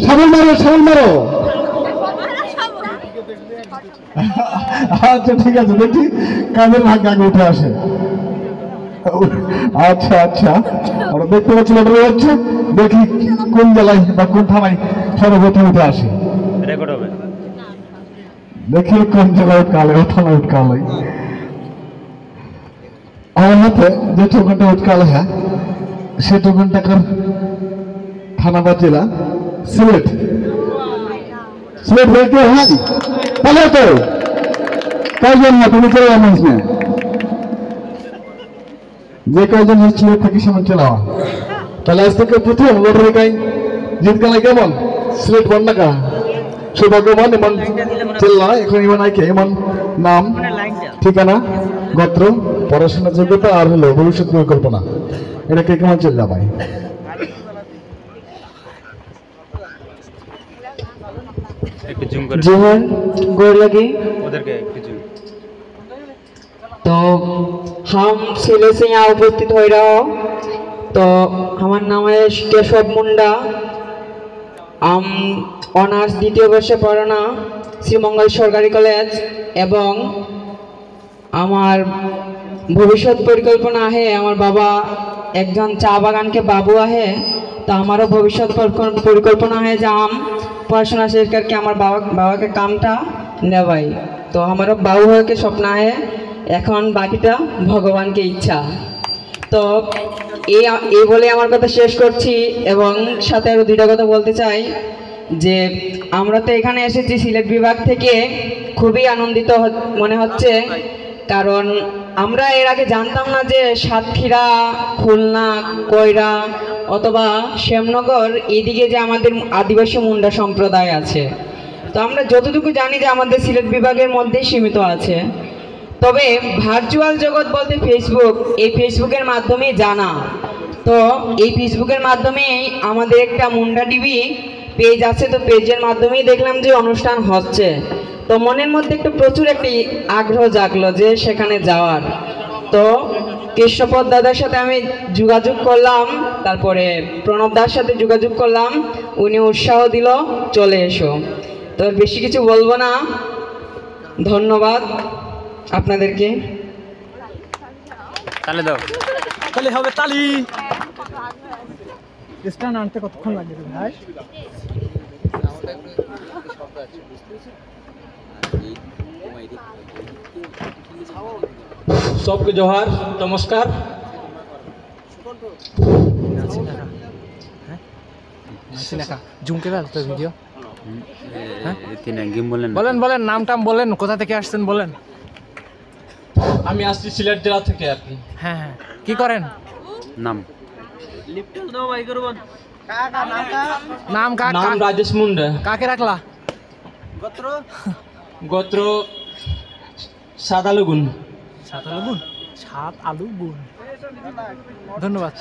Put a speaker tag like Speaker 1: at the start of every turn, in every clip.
Speaker 1: শাবল মারো, শাবল মারো। আচ্ছা ঠিক আছে, দেখি কাজের ভাগ্য আগে উঠে আসে। আচ্ছা আচ্ছা, আমরা দেখতে পাচ্ছি লটারি হচ্ছে, দেখি কোন জেলায় বা কোন থানায় সর্বপ্রথম উঠে আসে। দেখি কোন জেলায় কালে থানায় উঠকালে। আমার হাতে যে টোকনটা উঠকালে, হ্যাঁ সে টোকন টাকার থানা বা জেলা সিলেট। সিলেট বলতে হ্যাঁ তাহলে তো কয়জন না তুমি চলে মানুষ না, যে কয়জন সিলেট থেকে সামনে চলে যাওয়া। তাহলে আজ থেকে প্রথম লটারি গাই জিত গেলে কেমন সিলেট বন্যাকা সৌভাগ্যবান এমন চেল্লা এখন এমন আইকে এমন নাম, ঠিকানা, গোত্র, পড়াশোনার যোগ্যতা আর হলো ভবিষ্যৎ পরিকল্পনা, এটাকে কেমন চেল্লা ভাই।
Speaker 2: जोहर गोर लगे। तो हम सिले से यहाँ उपस्थित हो रहा हो। तो हमारा नाम है केशव मुंडा। हम অনার্স দ্বিতীয় বর্ষে পড়ানো শ্রীমঙ্গল সরকারি কলেজ এবং আমার ভবিষ্যৎ পরিকল্পনা है আমার বাবা একজন চা বাগান के बाबू है। तो हमारा भविष्य परिकल्पना है जो हम पढ़ाशोना शेष करके हमारे बाबा के कामटा नेवाई। तो हमारा बाबू के स्वप्न है এখন বাকিটা ভগবানকে ইচ্ছা। তো এই বলে আমার কথা শেষ করছি এবং সাথে আরো দুইটা কথা বলতে চাই যে আমরা তো এখানে এসেছি সিলেট বিভাগ থেকে, খুবই আনন্দিত মনে হচ্ছে, কারণ আমরা এর আগে জানতাম না যে সাতক্ষীরা, খুলনা, কয়রা অথবা শ্যামনগর এইদিকে যে আমাদের আদিবাসী মুন্ডা সম্প্রদায় আছে। তো আমরা যতটুকু জানি যে আমাদের সিলেট বিভাগের মধ্যেই সীমিত আছে। তবে ভার্চুয়াল জগৎ বলতে ফেসবুক, এই ফেসবুকের মাধ্যমে জানা। তো এই ফেসবুকের মাধ্যমে আমাদের একটা মুন্ডা টিভি পেজ আছে, তো পেজের মাধ্যমেই দেখলাম যে অনুষ্ঠান হচ্ছে। তো মনের মধ্যে একটু প্রচুর একটি আগ্রহ জাগলো যে সেখানে যাওয়ার। তো কৃষ্ণপদ দাদার সাথে আমি যোগাযোগ করলাম, তারপরে প্রণব দার সাথে যোগাযোগ করলাম, উনি উৎসাহ দিল চলে এসো। তো বেশি কিছু বলবো না, ধন্যবাদ আপনাদেরকে।
Speaker 3: তালে দাও, তালে হবে তালি।
Speaker 4: স্ট্যান্ড আনতে কতক্ষণ লাগবে ভাই?
Speaker 5: सबके जोहार, नमस्कार।
Speaker 4: জুম করে তো ভিডিও
Speaker 3: বলেন বলেন নাম টাম বলেন, কোথা থেকে আসছেন বলেন।
Speaker 5: আমি আসছি সিলেট জেলা থেকে আর কি।
Speaker 4: হ্যাঁ হ্যাঁ, কি করেন?
Speaker 3: নাম
Speaker 4: নাম
Speaker 5: নাম রাজেশ মুন্ডা।
Speaker 4: কাকে রাখলা?
Speaker 5: গোত্র সাত আলু গুণ।
Speaker 4: সাত আলু গুণ, সাত আলু গুণ। ধন্যবাদ।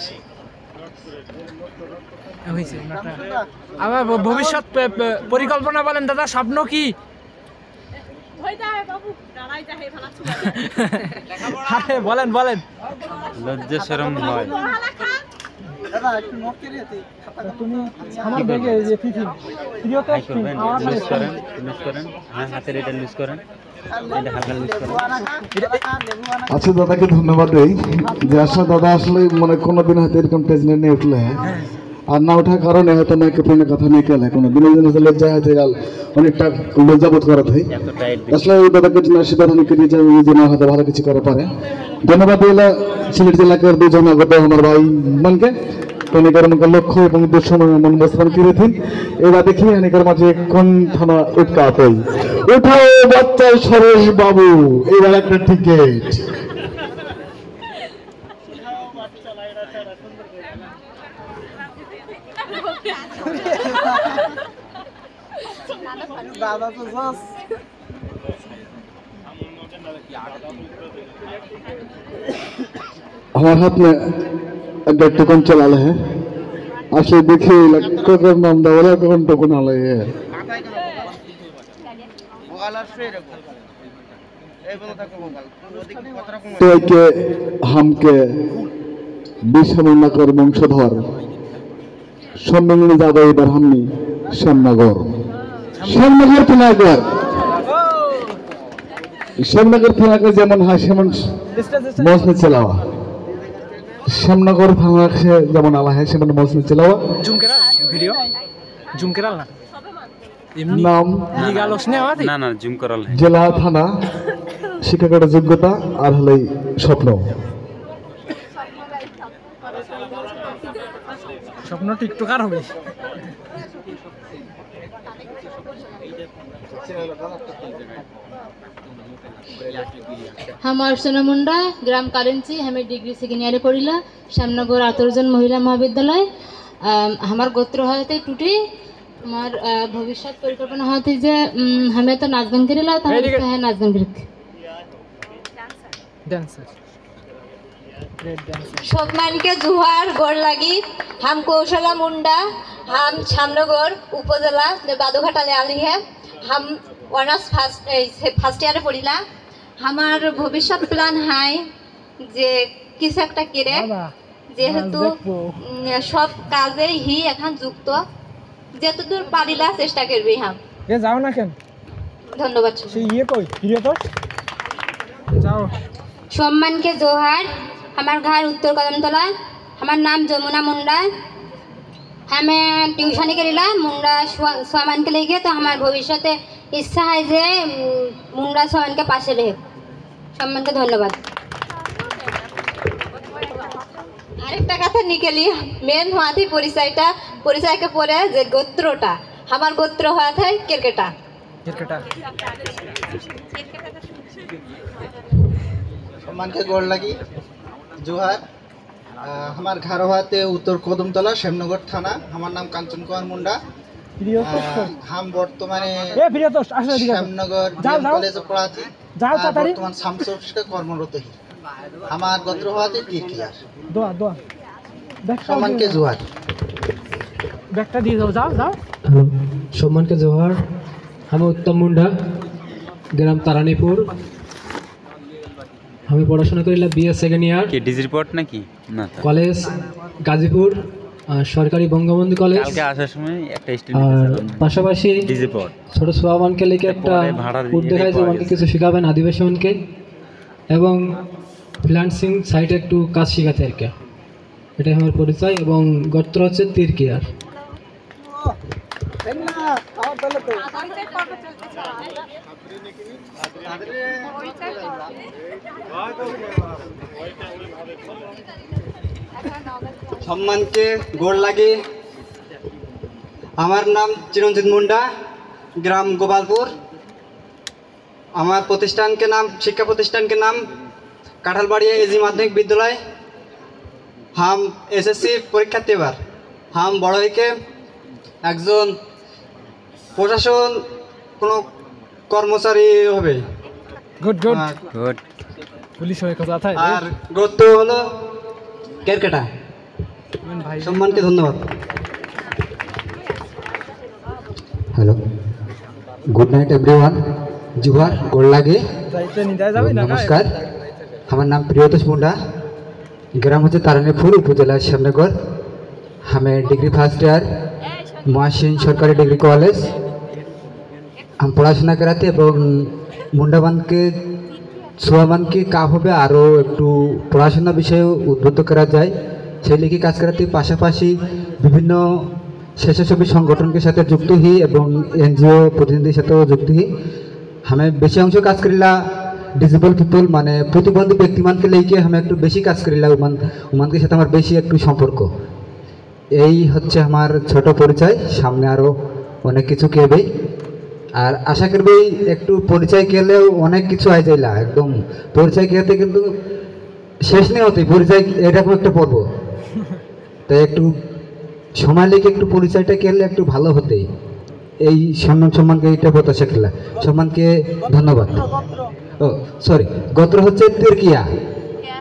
Speaker 4: হয়েছে আমার ভবিষ্যৎ পরিকল্পনা বলেন দাদা, স্বপ্ন কি? বলেন বলেন।
Speaker 3: লজ্জা শরম হয়।
Speaker 4: তুমি আমার ব্যাগে যে টিফিন ভিডিওতে
Speaker 3: লুজ করেন, হ্যাঁ হাতের এটা লুজ করেন, এটা হালকা লুজ করেন।
Speaker 1: আচ্ছা দাদাকে ধন্যবাদ দেই যে আসলে দাদা আসলে মানে কোনোদিন হয়তো এরকম প্রেজেন্ট নিয়ে উঠলে আর না ওঠার কারণে হয়তো মাইকে ফোনে কথা নিয়ে গেলে কোনো বিনোদন লজ্জা হয়তো অনেকটা লজ্জাবোধ করা হয়। আসলে ওই দাদাকে জন্য আশীর্বাদ অনেক করি যে ওই জন্য হয়তো ভালো কিছু করে পারে। ধন্যবাদ দিলে সিলেট জেলাকে দুজন আগত আমার ভাই মনকে অনেকের মনে লক্ষ্য এবং উদ্দেশ্য মন বস্ত্রান করেছেন। এবার দেখি অনেকের মাঝে কোন থানা উৎকাত হই। উঠাও বাচ্চা সরেশ বাবু, এবার একটা টিকিট।
Speaker 4: दादा तो बस
Speaker 1: हमारे हाथ में एक टोकन चला है, আসলে দেখি টোকন নাম দেওয়া কখন टोकन आला है। तो के हमके বিশ্বমন্নাকর বংশধর সম্মেলনে যাবে এবার হামনি শ্যামনগর শ্যামনগর থানাগর শ্যামনগর থানাকে যেমন হয় সেমন মৌসুমি চেলাওয়া শ্যামনগর থানাকে যেমন আলা হয় সেমন মৌসুমি চেলাওয়া
Speaker 4: জুমকেরাল ভিডিও জুমকেরাল না
Speaker 1: নাম
Speaker 3: না না জুম করাল
Speaker 1: জেলা থানা শিক্ষাগত যোগ্যতা আর হলেই স্বপ্ন
Speaker 4: স্বপ্ন টিকটকার হবে
Speaker 6: हम अर्चना मुंडा ग्राम कारेंची हमें डिग्री सेकेंड ईयर पढ़िला श्यामनगर आतरजन महिला महाविद्यालय हमार गोत्र होते टूटी हमार भविष्य परिकल्पना होती जे हमें तो नाच गान करेला तो है नाच गान करते
Speaker 4: डांसर
Speaker 7: सम्मान के जुहार गोड़ लगी हम कौशला मुंडा हम श्यामनगर उपजिला बादुघाटाले आली है हम ऑनर्स फार्स्ट ईयर पढ़िला हमार भविष्य प्लान है जे किस एक करे जेहेतु सब काजे ही एखान जुक्त যতদূর পারিলা চেষ্টা করবি हम
Speaker 4: এ যাও না কেন
Speaker 7: ধন্যবাদ
Speaker 4: সে ইয়ে কই ফিরে তো যাও
Speaker 7: सम्मान के जोहार हमार घर उत्तर कदमतला हमार नाम जमुना मुंडा हमें ट्यूशनी करेला मुंडा सम्मान के लेके तो हमार भविष्य इच्छा है जे मुंडा सम्मान के पास रहे सम्मान के धन्यवाद আরেকটা কথা নিকেলি মেন হওয়াতে পরিচয়কে পরে যে গোত্রটা আমার গোত্র হওয়াতে কেরকেটা
Speaker 8: सम्मान के गोड़ लगी जोहार हमार घर होते उत्तर कदमतला श्यामनगर थाना हमार नाम कांचन कुमार मुंडा हम बर्तमाने श्यामनगर कॉलेज पढ़ाती बर्तमान शामसु ऑफिस कर्मरत ही हमार गोत्र होते टीकियार सम्मान के जोहार
Speaker 4: ব্যাগটা দিয়ে দাও যাও যাও
Speaker 5: हेलो सम्मान के जोहार हम उत्तम मुंडा ग्राम तारानीपुर हमें पढ़ाशोना करिला बीए सेकेंड ईयर
Speaker 3: কি ডিজি রিপোর্ট নাকি না
Speaker 5: कॉलेज गाजीपुर सरकारी बंगबंधु कॉलेज
Speaker 3: কালকে আসার সময় একটা
Speaker 5: और
Speaker 3: স্টুডেন্ট
Speaker 5: पाशापाशी
Speaker 3: ডিজি রিপোর্ট
Speaker 5: ছোট সোয়ামানকে লিখে একটা কোড দেখায় যে আমাকে কিছু শেখাবেন আদিবাসী মানকে এবং ফ্রিল্যান্সিং সাইটে একটু কাজ শেখাতে আর কি এটাই আমার পরিচয় এবং গোত্র হচ্ছে তিরকিয়ার
Speaker 8: सम्मान के गोड़ लगी हमार नाम चिरंजीत मुंडा ग्राम गोपालपुर हमार प्रतिष्ठान के नाम शिक्षा प्रतिष्ठान के नाम काठालबाड़िया एजी माध्यमिक विद्यालय हम एसएससी परीक्षार्थी एबार हम बड़ हইকে একজন প্রশাসন কোনো কর্মচারী হবে
Speaker 4: গুড গুড
Speaker 3: গুড
Speaker 4: পুলিশ হয়ে কথা থাকে
Speaker 8: আর গোত্র হলো কেরকেটা सम्मान के धन्यवाद हेलो गुड नाइट एवरीवन जुहार गोड़ लागे
Speaker 4: যাইতে নি যাই যাবে না
Speaker 8: नमस्कार हमार नाम प्रियतोष मुंडा ग्राम होते तारानीपुर उपजिला श्यामनगर हमें डिग्री फर्स्ट ईयर महासिन सरकारी डिग्री कॉलेज हम पढ़ाशोना कराते मुंडाबान के सोयाबान की का होबे आरो एकटू पढ़ाशोना विषय उद्बुद्ध करा जाए সেই লিখে কাজ করাতে পাশাপাশি বিভিন্ন স্বেচ্ছাসেবী সংগঠন के साथ যুক্ত ही এবং एनजीओ प्रतिनिधि সাথেও যুক্ত ही हमें বেশি অংশ কাজ করিলা ডিসেবল পিপল মানে প্রতিবন্ধী ব্যক্তিমানকে लेके हमें একটু বেশি কাজ করিলা উমানকে সাথে আমার বেশি একটু সম্পর্ক এই হচ্ছে আমার ছোট পরিচয় সামনে আরো অনেক কিছু কেবে আর আশা করবি একটু পরিচয় কেলেও অনেক কিছু আই যাইলা একদম পরিচয় কেতে কিন্তু শেষ নেই হতে পরিচয় এরকম একটা পর্ব তাই একটু সময় লেগে একটু পরিচয়টা করলে একটু ভালো হতে এই সম্মানকে এইটা প্রত্যাশা করলা সম্মানকে ধন্যবাদ ও সরি গোত্র হচ্ছে তিরকিয়া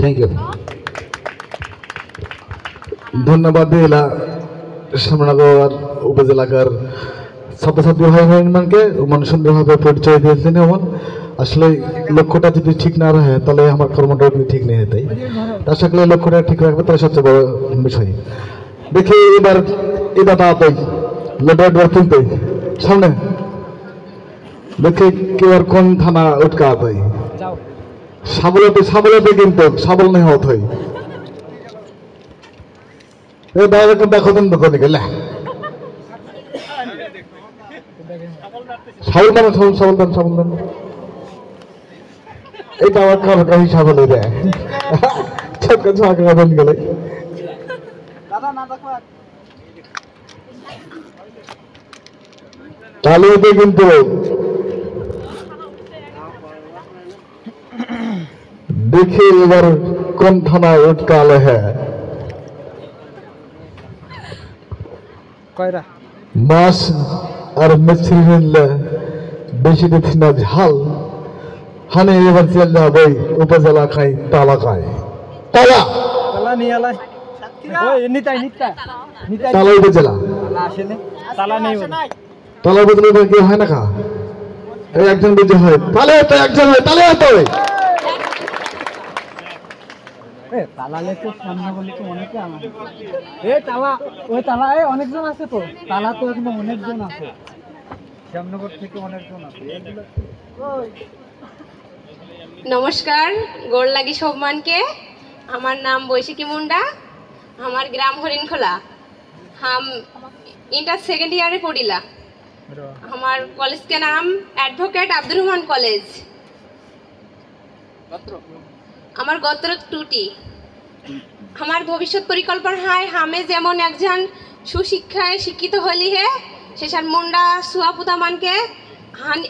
Speaker 8: থ্যাংক ইউ
Speaker 1: ধন্যবাদ দিলা শ্যামনগর উপজেলাকার ছাত্রছাত্রী ভাই বোনকে মানে সুন্দরভাবে পরিচয় দিয়েছেন এমন আসলে লক্ষ্যটা যদি ঠিক না রাখে তাহলে আমার কর্মটা ঠিক নেই তাই আশা করি লক্ষ্যটা ঠিক রাখবে তাহলে সবচেয়ে বড় বিষয় দেখি এবার এই দাদা তাই লেটার তুলতে সামনে দেখে কেউ আর কোন থানা উঠকা তাই সাবলতে কিন্তু সাবল নেই হত হয় এ দাদা কোন দেখো তুমি দোকানে গেলে সাবলদান এটা আমার কারো হিসাবে নেই রে ছোট্ট ছোট গেলে তাহলে কিন্তু দেখি এবার কোন থানায় উঠকালে হ্যাঁ মাছ আর মিস্ত্রি মিললে বেশি দেখি না ঝাল হানে এবার চল যাবে উপজেলা খাই তালা খাই তালা তালা উপজেলা তালা বদলে কেউ হয় না খা এই একজন বুঝে হয় তাহলে তো একজন হয় তাহলে তো
Speaker 4: অনেকজন আছে তো তালা তো একদম অনেকজন আছে শ্যামনগর থেকে অনেকজন আছে
Speaker 7: নমস্কার গোড় লাগি সম্মানকে আমার নাম বৈশাখী মুন্ডা আমার গ্রাম হরিণখোলা हम इंटर सेकेंड ईयर पढ़िला हमार कॉलेज के नाम एडवोकेट अब्दुल रहमान कॉलेज हमार गोत्र टूटी हमार भविष्य परिकल्पना है हमें जेमन एकजन सुशिक्षाय शिक्षित हली है शेषान मुंडा सुआपुता मान के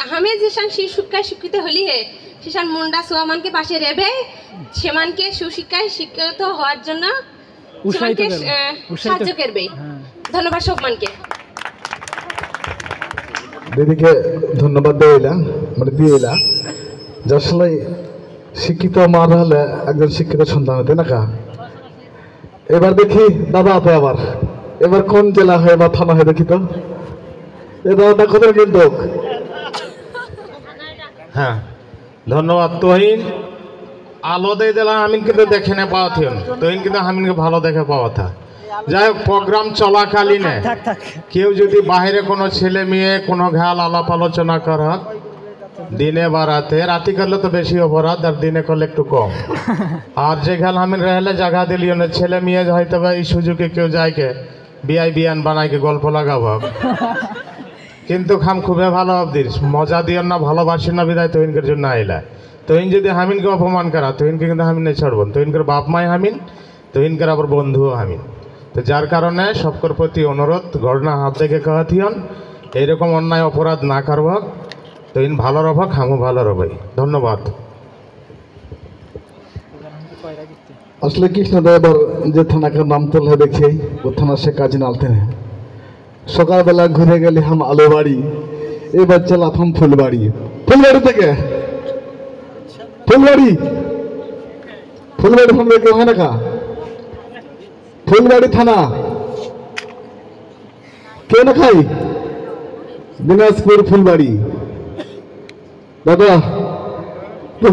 Speaker 7: हमें जेसान शिक्षाय शिक्षित हली है शेषान मुंडा सुआ मान के पाशे रेबे सेमान के सुशिक्षाय शिक्षित हওয়ার জন্য সাহায্য করবে ধন্যবাদ সম্মানকে
Speaker 1: দিদিকে ধন্যবাদ দিলাম মানে দিলাম আসলে শিক্ষিত মা হলে একজন শিক্ষিত সন্তান হতে না কা এবার দেখি দাদা আপে আবার এবার কোন জেলা হয় বা থানা হয় দেখি তো এ দাদা কোথায় কিন্তু
Speaker 9: হ্যাঁ ধন্যবাদ তোহিন আলো দিয়ে দিলাম আমি কিন্তু দেখে নে পাওয়া থিও তোহিন কিন্তু আমি ভালো দেখে পাওয়া থা যাই হোক প্রোগ্রাম চলাকালীনে কেউ যদি বাইরে কোনো ছেলে মেয়ে কোনো ঘাল আলাপ আলোচনা করা দিনে বা রাতে করলে তো বেশি অপরাধ আর দিনে করলে একটু কম আর যে ঘাল আমি রহলে জায়গা দিলিও না ছেলে মেয়ে হয়তো বা এই সুযোগে কেউ যায়কে বিয়ান বানাইকে গল্প লাগাব কিন্তু খাম খুবই ভালো অবদির মজা দিও না ভালোবাসি না বিদায় তোহিনকের জন্য আইলা তোহিন যদি হামিনকে অপমান করা তোহিনকে কিন্তু হামিন নেই ছাড়বো তোহিনকের বাপ মাই হামিন তোহিনকের আবার বন্ধুও হামিন তো যার কারণে সবকর প্রতি অনুরোধ ঘটনা হাত দেখে কাহাতিয়ন এইরকম অন্যায় অপরাধ না করব তোহিন ভালো রব খামু ভালো রবই ধন্যবাদ
Speaker 1: আসলে কৃষ্ণদেবর যে থানাকে নাম তোলে দেখি ও থানা সে কাজ নালতে নেই সকালবেলা ঘুরে গেলি হাম আলো বাড়ি এবার চলাম ফুলবাড়ি ফুলবাড়ি থেকে ফুলবাড়ি ফুলবাড়ি ফোন কেউ হয় না কা ফুলবাড়ি থানা কেউ না খাই দিনাজপুর ফুলবাড়ি দাদা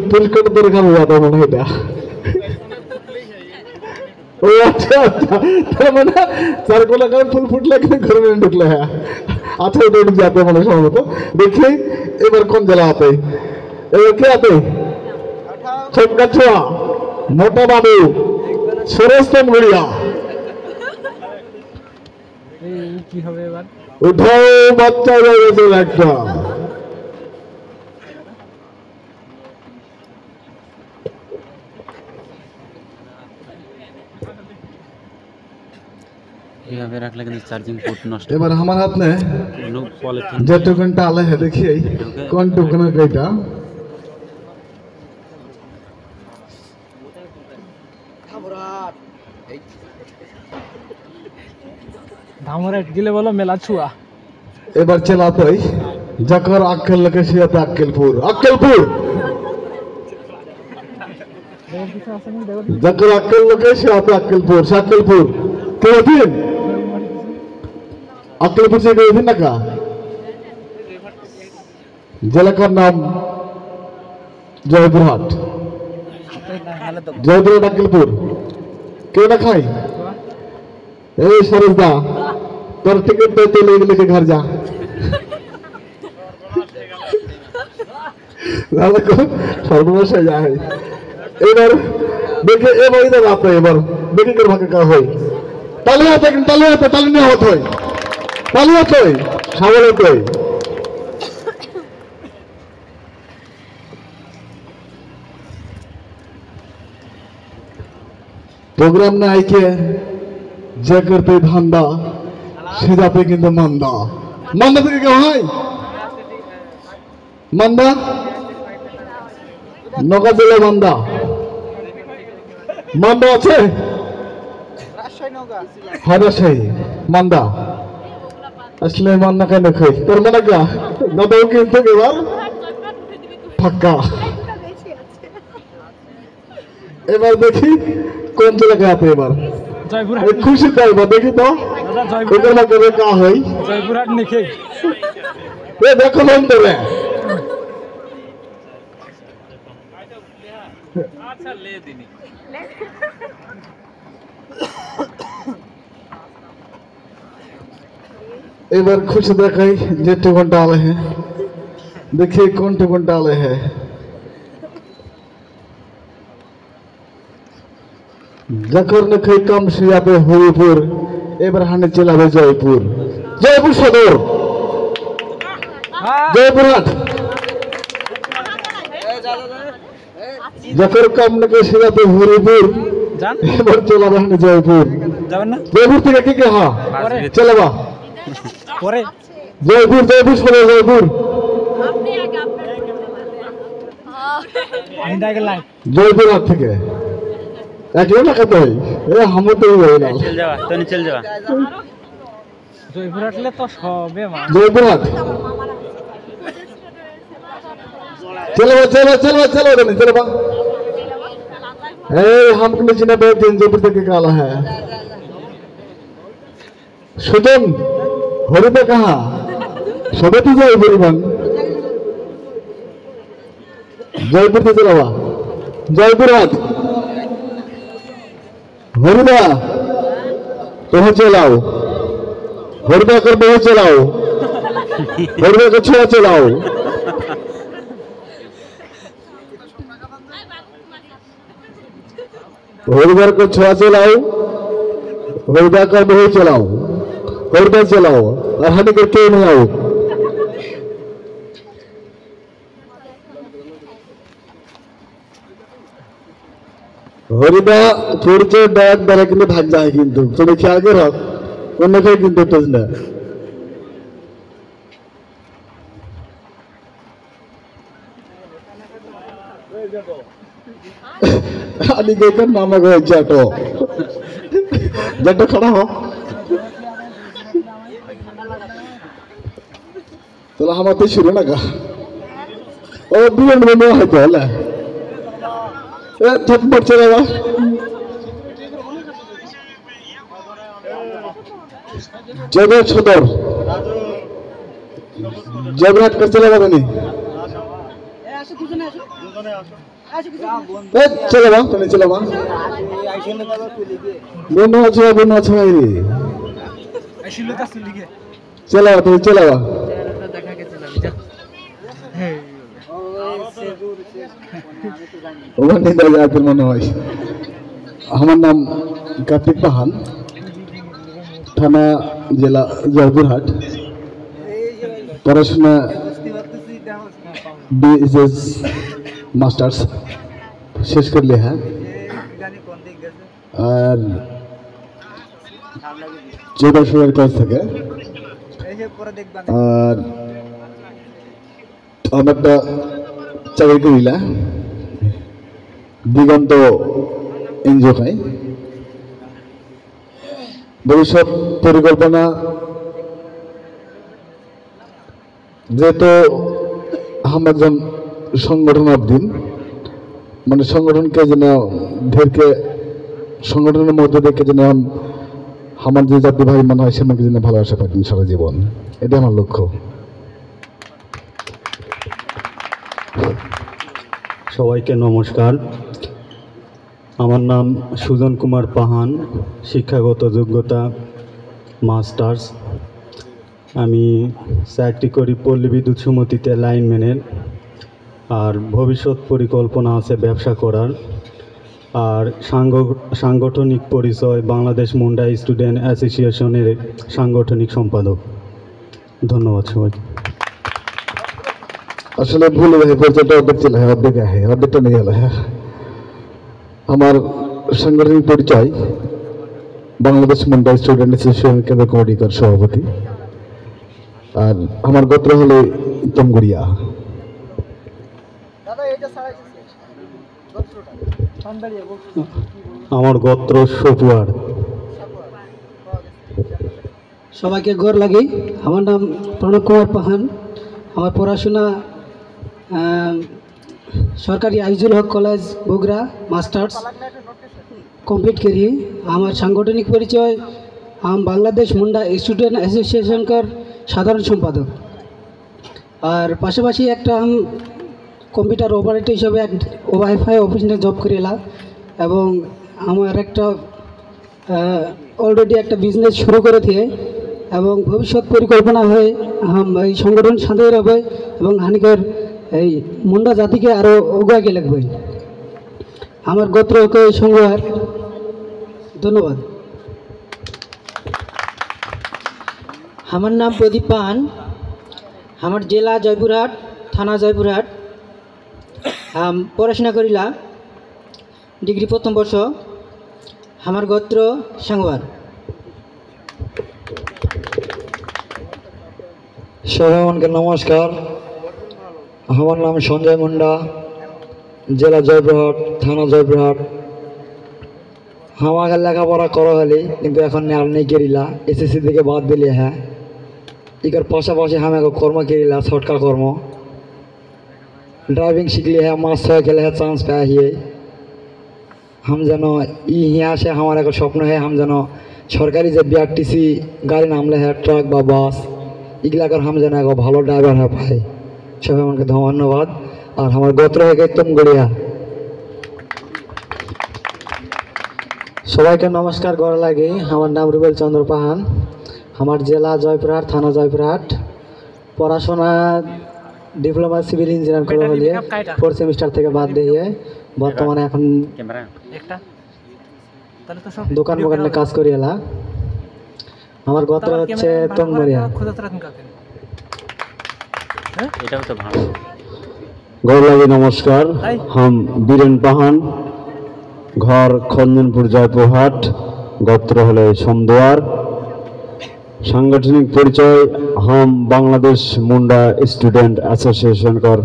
Speaker 1: পুলকট ধরে খাবো দাদা মনে হয় এটা ও আচ্ছা আচ্ছা তার মানে চারকোলা গায়ে ফুল ফুটলে কিন্তু ঘরে নিয়ে ঢুকলে হ্যাঁ আচ্ছা ওটা একটু যাতে মনে সম্ভবত দেখি এবার কোন জেলা আতে এবার কে আতে ছোটকাছুয়া মোটা বাবু সুরেশন গড়িয়া
Speaker 4: কি হবে এবার
Speaker 1: উঠাও বাচ্চা হয়ে গেছে একটা
Speaker 3: এইভাবে রাখলে কিন্তু চার্জিং পোর্ট নষ্ট
Speaker 1: এবার আমার হাত নে
Speaker 3: পলিথিন
Speaker 1: যে টোকেনটা আলে হে দেখি কোন টোকেনের কইটা
Speaker 4: ধামরে গিলে বলো মেলা ছুয়া
Speaker 1: এবার চালাতই যকর আক্কেল লোকে সিয়াতে আক্কেলপুর আক্কেলপুর যকর আক্কেল লোকে সিয়াতে আক্কেলপুর সাক্কেলপুর কেউ দিন আক্কেলপুর से गए थे ना का जिला का नाम जयपुरहाट जयपुरहाट अक्केलपुर क्यों ना खाई ए सरसदा তোর टिकट तो ले लेके घर जा দাদা কো সর্বনাশ হয়ে যায় এবার দেখে এবার ইধর আতে এবার দেখি कर ভাগে কা হয় তালি না হত হয় তালি হত সামনে কই प्रोग्राम में आई के जे करते धंधा से जाते किंतु मंदा मंदा থেকে কেউ হয় मंदा নগা জেলা मंदा मंदा আছে রাজশাহী मंदा আসলে मंदा কেন কই তোর মনে গা দাদাও কিন্তু এবার ফাক্কা এবার দেখি কোন জেলাকে আতে এবার খুশি তাই বা দেখি তো ওদের না করে কা হয়
Speaker 4: জয়পুরহাট নিখে
Speaker 1: এ দেখো লোন দেবে
Speaker 3: আচ্ছা লে দিনি
Speaker 1: এবার খুশি দেখাই যে टुकन डाले हैं देखिए कौन टुकन डाले हैं जकर ने कई कम सिया पे हरिपुर এবার হানে চলাবে জয়পুর জয়পুর সদর জয়পুরহাট जकर कम ने कई सिया पे हरिपुर
Speaker 4: জান
Speaker 1: এবার চলাবে হানে জয়পুর
Speaker 4: যাবেন না
Speaker 1: জয়পুর থেকে কি হ্যাঁ চলবা
Speaker 4: পরে
Speaker 1: জয়পুর সদর জয়পুর
Speaker 7: আপনি আগে
Speaker 4: আমি দাগে লাই
Speaker 1: জয়পুরহাট থেকে একই না কত হয় এ হামো তো হই না
Speaker 3: চল যাওয়া তুমি চল যাওয়া
Speaker 4: জয়পুরহাটলে তো সবে মা
Speaker 1: জয়পুরহাট चलो नहीं चलो बा हम चिन्ह दिन जयपुर तक काला है सुजन हरिता कहाँ सबे तो जयपुर बन जयपुर से चलो बा जयपुरहाट हरिदा तो चलाओ हरिदा कर बहुत चलाओ हरिदा को छुआ चलाओ हरिद्वार को छुआ चलाओ हरिद्वार का नहीं चलाओ हरिद्वार चलाओ और हनी करके नहीं आओ हरिद्वार पुरचे डाक बारे के लिए भाग जाए किंतु थोड़े ख्याल करो उन्हें कोई किंतु तो ना आदि के कर नाम को जाटो जाटो खड़ा हो चलो हम आते शुरू ना का और बियन में है तो ले ए थप्पड़ चलेगा जगह छोड़ो जगरात कर चलेगा बनी चलो बा तुम चलो बा दोनों अच्छा है ये चलो तुम चलो बा ওখান থেকে যাওয়ার মনে হয় আমার নাম কার্তিক পাহান থানা জেলা জয়পুরহাট পড়াশোনা बीएसएस मास्टर्स शेष कर लिया है और 14 फरवरी कॉलेज থেকে और আমি একটা চাকরি করিলা দিগন্ত এনজিও খাই ভবিষ্যৎ পরিকল্পনা যেহেতু हम একজন সংগঠনাধীন মানে সংগঠনকে যেন ঢেরকে সংগঠনের মধ্যে দেখে যেন আমার যে জাতি ভাই মনে হয় সেমাকে যেন ভালোবাসা পাই সারা জীবন এটা আমার লক্ষ্য
Speaker 10: সবাইকে নমস্কার আমার নাম সুজন কুমার পাহান শিক্ষাগত যোগ্যতা মাস্টার্স আমি চাকরি করি পল্লী বিদ্যুৎ সমিতিতে লাইনম্যানের। আর ভবিষ্যৎ পরিকল্পনা আছে ব্যবসা করার। আর সাংগঠনিক পরিচয় বাংলাদেশ মুন্ডা স্টুডেন্ট অ্যাসোসিয়েশনের সাংগঠনিক সম্পাদক। ধন্যবাদ সবাইকে।
Speaker 1: আসলে ভুল হয়ে পরিচয়টা অর্ধেক ছিল, হ্যাঁ অর্ধেক হ্যাঁ অর্ধেকটা নিয়ে গেল। হ্যাঁ, আমার সাংগঠনিক পরিচয় বাংলাদেশ মুন্ডা স্টুডেন্ট অ্যাসোসিয়েশন কেন্দ্র কমিটির সভাপতি। আর আমার গোত্র হলো তমগুড়িয়া।
Speaker 10: আমার গোত্র সপুয়ার।
Speaker 5: সবাইকে গড় লাগি। আমার নাম প্রণব কুমার পাহান। আমার পড়াশোনা সরকারি আইজুল হক কলেজ বগুড়া মাস্টার্স কমপ্লিট করি। আমার সাংগঠনিক পরিচয় हम বাংলাদেশ মুন্ডা স্টুডেন্ট অ্যাসোসিয়েশন কার সাধারণ সম্পাদক। আর পাশাপাশি একটা কম্পিউটার অপারেটর হিসাবে ওয়াইফাই অফিসে জব করিলাম এবং আমার একটা অলরেডি একটা বিজনেস শুরু করে দিয়ে এবং ভবিষ্যৎ পরিকল্পনা হয়ে এই সংগঠন সাথে হবে এবং হানিকার এই মুন্ডা জাতিকে আরও অগ্রাগে লাগবে। আমার গোত্রকে সংগ্রহের ধন্যবাদ।
Speaker 2: আমার নাম প্রদীপ পান। আমার জেলা জয়পুরহাট, থানা জয়পুরহাট। পড়াশোনা করিলা ডিগ্রি প্রথম বর্ষ। আমার গোত্র সাংবাদ।
Speaker 11: সবাইকে নমস্কার। আমার নাম সঞ্জয় মুন্ডা, জেলা জয়পুরহাট, থানা জয়পুরহাট। আমাকে লেখাপড়া করা হলে কিন্তু এখন আর নেই কেরিলা, এসএসসি থেকে বাদ দিলে। হ্যাঁ, इकर पाशापाशी हमें कर्म करेला शॉर्टका कर्म ड्राइविंग सीखली है, मास खेले है, चांस पाया ही हम जानो यहाँ से हमारा एक स्वप्न है हम जानो सरकारी जो बीआरटीसी गाड़ी नामले है ट्रक बा बस इगलाकर हम जानो एक भालो ड्राइवर है पाए। सबाई मन के धन्यवाद। और हमारे गोत्र है तमगुड़िया।
Speaker 5: সবাইকে নমস্কার গড় লাগে। আমার নাম রুবেল চন্দ্র পাহান। আমার জেলা জয়পুরহাট, থানা জয়পুরহাট। পড়াশোনা ডিপ্লোমা সিভিল ইঞ্জিনিয়ার করে হলে 4 সেমিস্টার থেকে বাদ দিয়ে বর্তমানে এখন দোকান মোকানে কাজ করি এলা। আমার গোত্র হচ্ছে তংমরিয়া।
Speaker 10: গড় লাগে নমস্কার। हम बीरेन पाहान, घर खंजनपुर जयपुरहाट, गोत्र हलो सोमदुआर। सांगठनिक परिचय हम बांग्लादेश मुंडा स्टूडेंट एसोसिएशन कर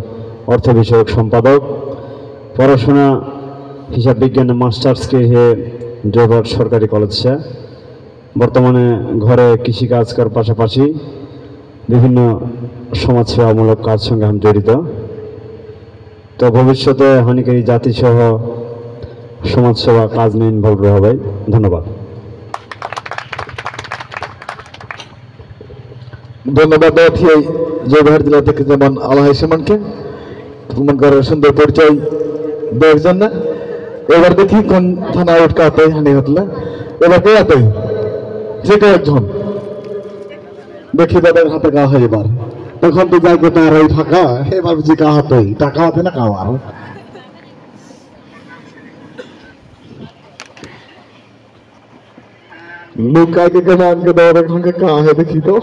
Speaker 10: अर्थ विषयक सम्पादक। पढ़ाशोना हिसाब विज्ञान मास्टार्स के हे ड्राइवर सरकारी कलेज से बर्तमाने घरे कृषि काज कर पाशापाशी विभिन्न समाज सेवामूलक काज संगे हम जड़ित। तो भविष्यते हानिकारी जाति सह समाज सेवा काज में इनभल्व रहा। धन्यवाद।
Speaker 1: ধন্যবাদ জয়পুরহাট জেলা থেকে যেমন আলহাই সীমানকে তোমার সুন্দর পরিচয় দেওয়ার না। এবার দেখি কোন থানা উঠকা আতে হানি হতলা। এবার কে আতে যে কয়েকজন দেখি দাদার হাতে কা হয়। এবার তখন তো যাই গোটা আর ফাঁকা। এবার বুঝি কা হাতে টাকা হাতে না খাওয়ার। लुका के कमान के दौरे के कहाँ है देखी तो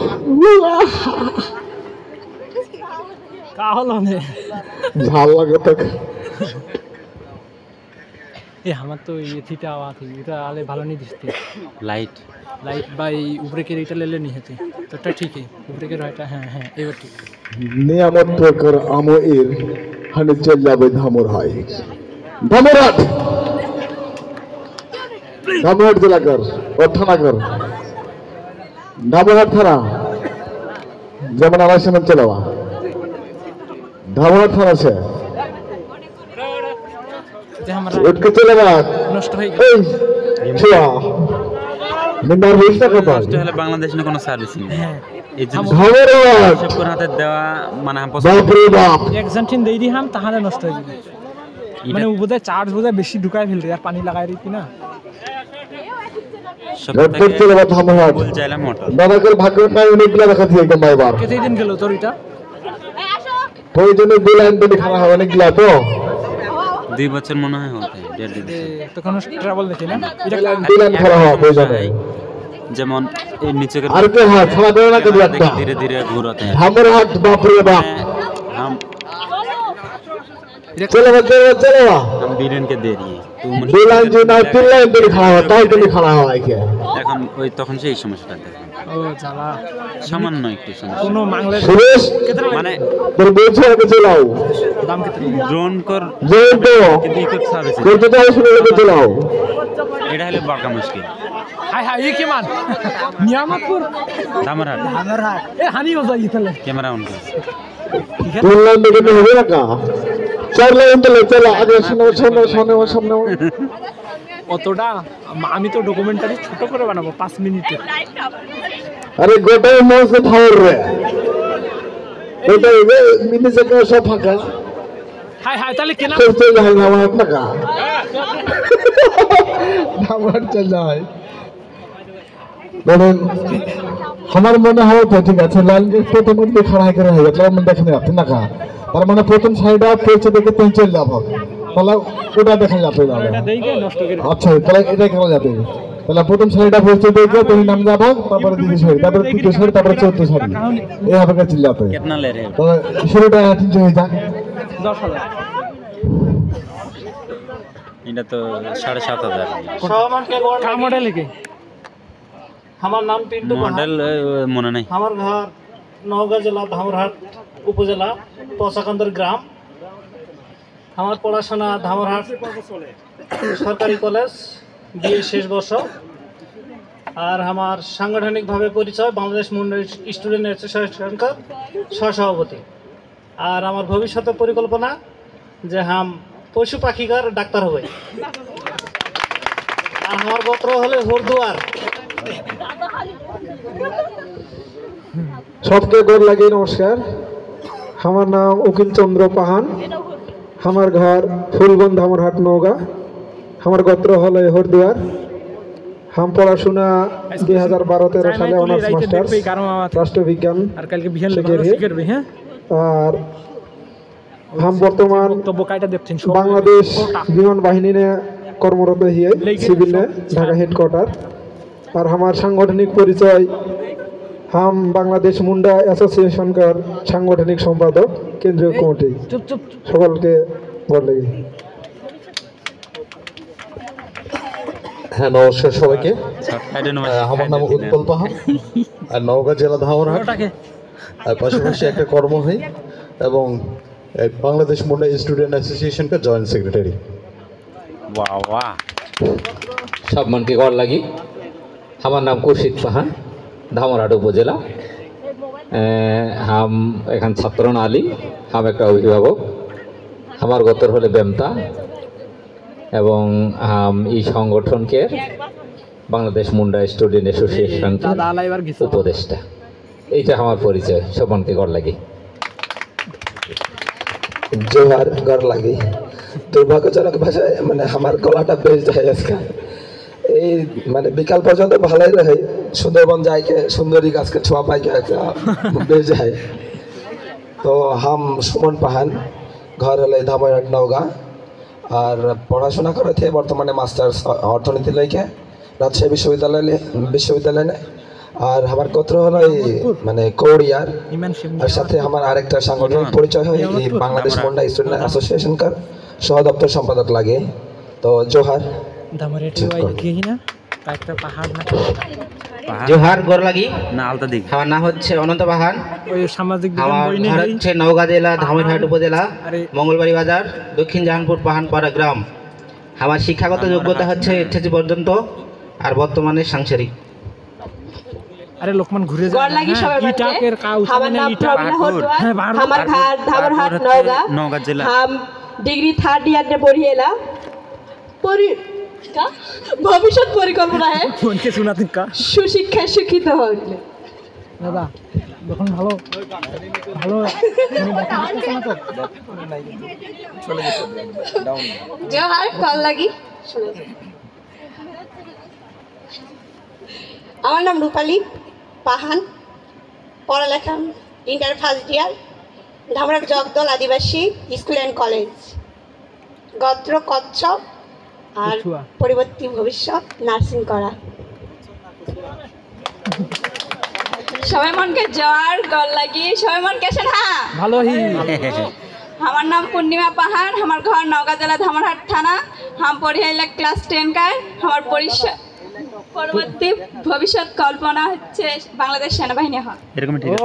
Speaker 1: झाल लगे तक
Speaker 4: ये हमार तो ये थी आवा थी এটা আলে ভালো नहीं दिखती
Speaker 3: लाइट
Speaker 4: भाई ऊपर के रेट ले लेनी है तो এটা ठीक है ऊपर के रेट हाँ हाँ এবার ঠিক
Speaker 1: নিয়ামত কর আমো এর হানে চল যাবে ধামর হয় ধামরাট धामरहाट जिला कर और थाना कर धामरहाट थाना जेमन आला सेमन चलावा धामरहाट थाना से
Speaker 4: যে আমরা
Speaker 1: उठ के चलेगा
Speaker 4: নষ্ট হয়ে গেল
Speaker 1: छुआ निंदार बेचता का पास
Speaker 3: নষ্ট হলে বাংলাদেশ না কোনো সার্ভিস নেই।
Speaker 4: হ্যাঁ
Speaker 3: এই জন্য
Speaker 1: धामरहाट
Speaker 3: সবকর হাতে দেওয়া মানে
Speaker 1: बाप रे बाप
Speaker 4: এক্সামশন দেই দিহাম তাহলে নষ্ট হয়ে যাবে। মানে বোধহয় চার্জ বোধহয় বেশি ঢুকায় ফেলতে আর পানি লাগাই দিতি না
Speaker 1: চলে বা ধামহাট
Speaker 3: বল চাইলাম মোটর
Speaker 1: দাদাকে ভাগ্যটাই অনেকগুলো দেখা দিয়ে গেল এবার
Speaker 4: কেতে দিন গেল তোর এটা
Speaker 1: প্রয়োজনে দুই লাইন তো খাওয়া হবে অনেকগুলো তো
Speaker 3: 2 বছর মনে হয় হতে 1.5 দিন
Speaker 4: তো কোনো ট্রাভেল দেখি না
Speaker 1: দুই লাইন খাওয়া হবে প্রয়োজনে
Speaker 3: যেমন এই নিচে
Speaker 1: আর কে হাত খাওয়া দেবে না কবি একটা
Speaker 3: ধীরে ধীরে ঘুরতে हैं
Speaker 1: ধামহাট বাপ রে বাপ
Speaker 3: हम
Speaker 1: চলো চলো
Speaker 3: हम बीरन के दे रही है
Speaker 1: দুই লাইন যে না তিন লাইন তো খাওয়া হয় তাই তুমি খাওয়া হয় কি
Speaker 3: এখন ওই তখন সেই সমস্যাটা দেখেন
Speaker 4: ও জ্বালা
Speaker 3: সামান্য একটু সমস্যা
Speaker 4: কোনো মাংলে
Speaker 1: সুরেশ
Speaker 3: মানে
Speaker 1: তোর বলছো আগে চলাও
Speaker 4: দাম কত
Speaker 3: ড্রোন কর
Speaker 1: যে তো
Speaker 3: কিন্তু ইকট সার্ভিস
Speaker 1: করতে দাও শুনে আগে চলাও
Speaker 3: এটা হলে বড় মুশকিল
Speaker 4: হাই হাই এই কি মান নিয়ামতপুর
Speaker 3: দামরহাট
Speaker 4: এ হানি हो जाएगी তাহলে
Speaker 3: ক্যামেরা অন কর
Speaker 1: তিন লাইন দেখে হবে না কা চার লাইন তো চলো আগে সামনে
Speaker 4: অতটা আমি তো ডকুমেন্টারি ছোট করে বানাবো 5 মিনিটে
Speaker 1: আরে গোটাই মোজ থাওর রে গোটাই মিনি থেকে সব ফাঁকা
Speaker 4: হাই হাই তাহলে কেনা
Speaker 1: চল যাই না আমার টাকা আমার চল যাই বলেন আমার মনে হয় তো ঠিক আছে লাল গেট প্রথম দিকে খড়া করে হয়ে গেল আমি দেখে আপনি না কা তার মানে প্রথম সাইড আপ পৌঁছে দেখে তুই চল যাব তাহলে ওটা দেখা যাবে না
Speaker 4: এটা দেইকে নষ্ট করে
Speaker 1: আচ্ছা তাহলে এটা কেন যাবে তাহলে প্রথম সাইড আপ পৌঁছে দেখে তুমি নাম যাবা তারপরে দ্বিতীয় সাইড তারপরে তৃতীয় সাইড তারপরে চতুর্থ সাইড এই হবে কাছে যাবে
Speaker 3: कितना ले रहे हो
Speaker 1: তো শুরুটা ঠিক হয়ে যায়
Speaker 4: 10,000
Speaker 3: এটা তো 7,500
Speaker 4: का मॉडल है के
Speaker 12: আমার নাম পিন্টু
Speaker 3: মডেল মনে নাই
Speaker 12: আমার ঘর নওগাঁ জেলা ধামরহাট উপজেলা পচাকান্দর গ্রাম আমার পড়াশোনা ধামরহাট সরকারি কলেজ বিএ শেষ বর্ষ আর আমার সাংগঠনিকভাবে পরিচয় বাংলাদেশ মুন্ডা স্টুডেন্ট অ্যাসোসিয়েশনকার সহসভাপতি আর আমার ভবিষ্যতের পরিকল্পনা যে হাম পশু পাখিকার ডাক্তার হবে আর আমার গোত্র হলে হরদুয়ার
Speaker 13: सबके गोर लगे नमस्कार हमार नाम उकिल चंद्र पाहान हमार घर फुलबन धामरहाट नौगा हमार गोत्र हल हरदुआर हम पढ़ाशुना 2012-13 साले ऑनर्स मास्टर्स राष्ट्रविज्ञान और हम बर्तमान बांग्लादेश विमान बाहिनी ने कर्मरत हिए सिविल ने ढाका हेडक्वार्टर और हमार सांगठनिक परिचय हम बांग्लादेश मुंडा एसोसिएशन का सांगठनिक सम्पादक केंद्रीय कमिटी सकल के गोर लगे
Speaker 9: হ্যাঁ নমস্কার সবাইকে আমার নাম উৎপল পাহাড় আর নওগাঁ জেলা ধামরহাট আর পাশাপাশি একটা কর্ম হয় এবং বাংলাদেশ মুন্ডা স্টুডেন্ট অ্যাসোসিয়েশন का জয়েন্ট সেক্রেটারি
Speaker 3: वाह वाह
Speaker 14: सब मन के गौर लगी हमार नाम खुर्शीद पाहान धामरहाट उपजेला हम एखान छात्र नाली हम एक अभिभावक हमार गोत्र हले बेमता एवं हम ई संगठन के बांग्लादेश मुंडा स्टूडेंट एसोसिएशन उपदेष्टा এইটা আমার পরিচয় সব मन के गौर लगी
Speaker 11: जोहार गौर लगी दुर्भाग्यजनक भाषाয় মানে আমার গলাটা বেশ যায় আজকে এই মানে বিকাল পর্যন্ত ভালোই রহে সুন্দরবন যাইকে সুন্দরী গাছকে ছোঁয়া পাই বেশ যায় তো हम सुमन पाहान घर हल धामरहाट नौगा और पढ़ाशोना करे थे बर्तमाने मास्टार्स अर्थनीति लेके राजशाही विश्वविद्यालय ने और हमार गोत्र हलो माने कोड़ियार और साथे हमार आरेकटा सांगठनिक परिचय है बांग्लादेश मुंडा स्टूडेंट एसोसिएशन का सह दप्तर सम्पादक लागे तो जोहार
Speaker 14: जोहार गोर लगी
Speaker 3: না আলতা দিক
Speaker 14: আমার নাম হচ্ছে অনন্ত পাহাড়
Speaker 4: ওই সামাজিক
Speaker 14: আমার ঘর হচ্ছে নওগাঁ জেলা ধামরহাট উপজেলা মঙ্গলবাড়ি বাজার দক্ষিণ জাহানপুর পাহানপাড়া গ্রাম আমার শিক্ষাগত যোগ্যতা হচ্ছে এইচএসসি পর্যন্ত আর বর্তমানে সাংসারিক
Speaker 4: अरे लोकमान घुरे जा
Speaker 15: गोर लगी सबै
Speaker 4: इटाकेर का
Speaker 15: हमार नाम प्रवीणा होटवा हमार घर धामरहाट नौगा
Speaker 3: जिला
Speaker 15: हम डिग्री 3rd ईयर ने पढ़िएला का भविष्य परिकल्पना है
Speaker 4: उनके सुनाते का
Speaker 15: सुशिक्षा शिक्षित হইলে
Speaker 4: দাদা যখন ভালো ভালো
Speaker 15: চলে গেছে ডাউন जोहार कॉल लगी আমার নাম রূপালী পাহান, পড়ালেখা inter first year, Dhamrai Jagadal Adivasi school and college, গোত্র কচ্ছপ, আর পরবর্তী ভবিষ্যৎ নার্সিং করা।
Speaker 16: সবাই মনকে জ্বর গল লাগি, সবাই মন কেছেন? হ্যাঁ
Speaker 4: ভালো হি।
Speaker 16: আমার নাম পূর্ণিমা পাহাড়, আমার ঘর নওগাঁ জেলা ধামরহাট থানা। हम पढ़ी क्लास 10 का। हमार পরবর্তী ভবিষ্যৎ কল্পনা হচ্ছে বাংলাদেশ সেনাবাহিনী হওয়া।
Speaker 3: এরকম ঠিক আছে।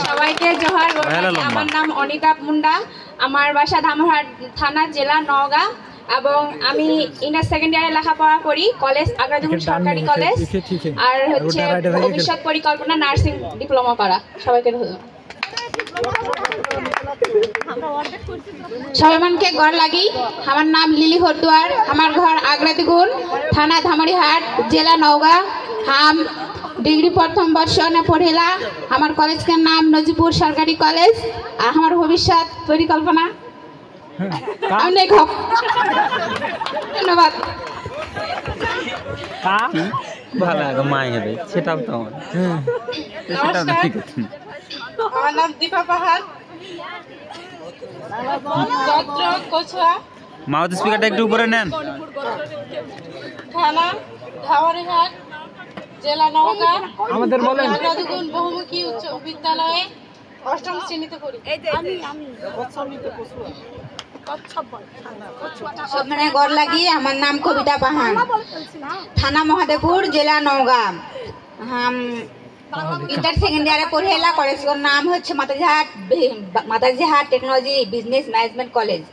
Speaker 16: সবাইকে জোহার। আমার নাম অনিতা মুন্ডা, আমার বাসা ধামরহাট থানা, জেলা নওগাঁ, এবং আমি ইন্টার সেকেন্ড ইয়ারে লেখাপড়া করি কলেজ আগ্রাজুন সরকারি কলেজ, আর হচ্ছে ভবিষ্যৎ পরিকল্পনা নার্সিং ডিপ্লোমা করা। সবাইকে ধন্যবাদ।
Speaker 6: সবাই মনকে গড় লাগি। আমার নাম লিলি হরদুয়ার, আমার ঘর আগ্রাদিগুন থানা ধামরিহাট, জেলা নওগাঁ। हम डिग्री प्रथम वर्ष ने पढ़ेला। हमार कॉलेज के नाम नजीपुर सरकारी कॉलेज। हमार भविष्य परिकल्पना धन्यवाद।
Speaker 3: ভালো মাই হবে সেটাও তো সেটাও ঠিক আছে।
Speaker 16: আমার নাম দীপা পাহাড়, গোত্র কচুয়া,
Speaker 3: মাউথ স্পিকারটা একটু উপরে নেন।
Speaker 16: থানা ধামরিহাট, জেলা নওগাঁ।
Speaker 4: আমাদের বলেন।
Speaker 16: আগ্রাদিগুন বহুমুখী উচ্চ বিদ্যালয়ে 8ম শ্রেণীতে পড়ি।
Speaker 6: सबने गौर लगी। हमार नाम कविता पाहान, थाना महादेवपुर, जिला नौगां। हम इंटर सेकेंड ईयर पढ़ेला। कॉलेज का नाम होच्छे माताजी हाट टेक्नोलॉजी बिजनेस मैनेजमेंट कॉलेज।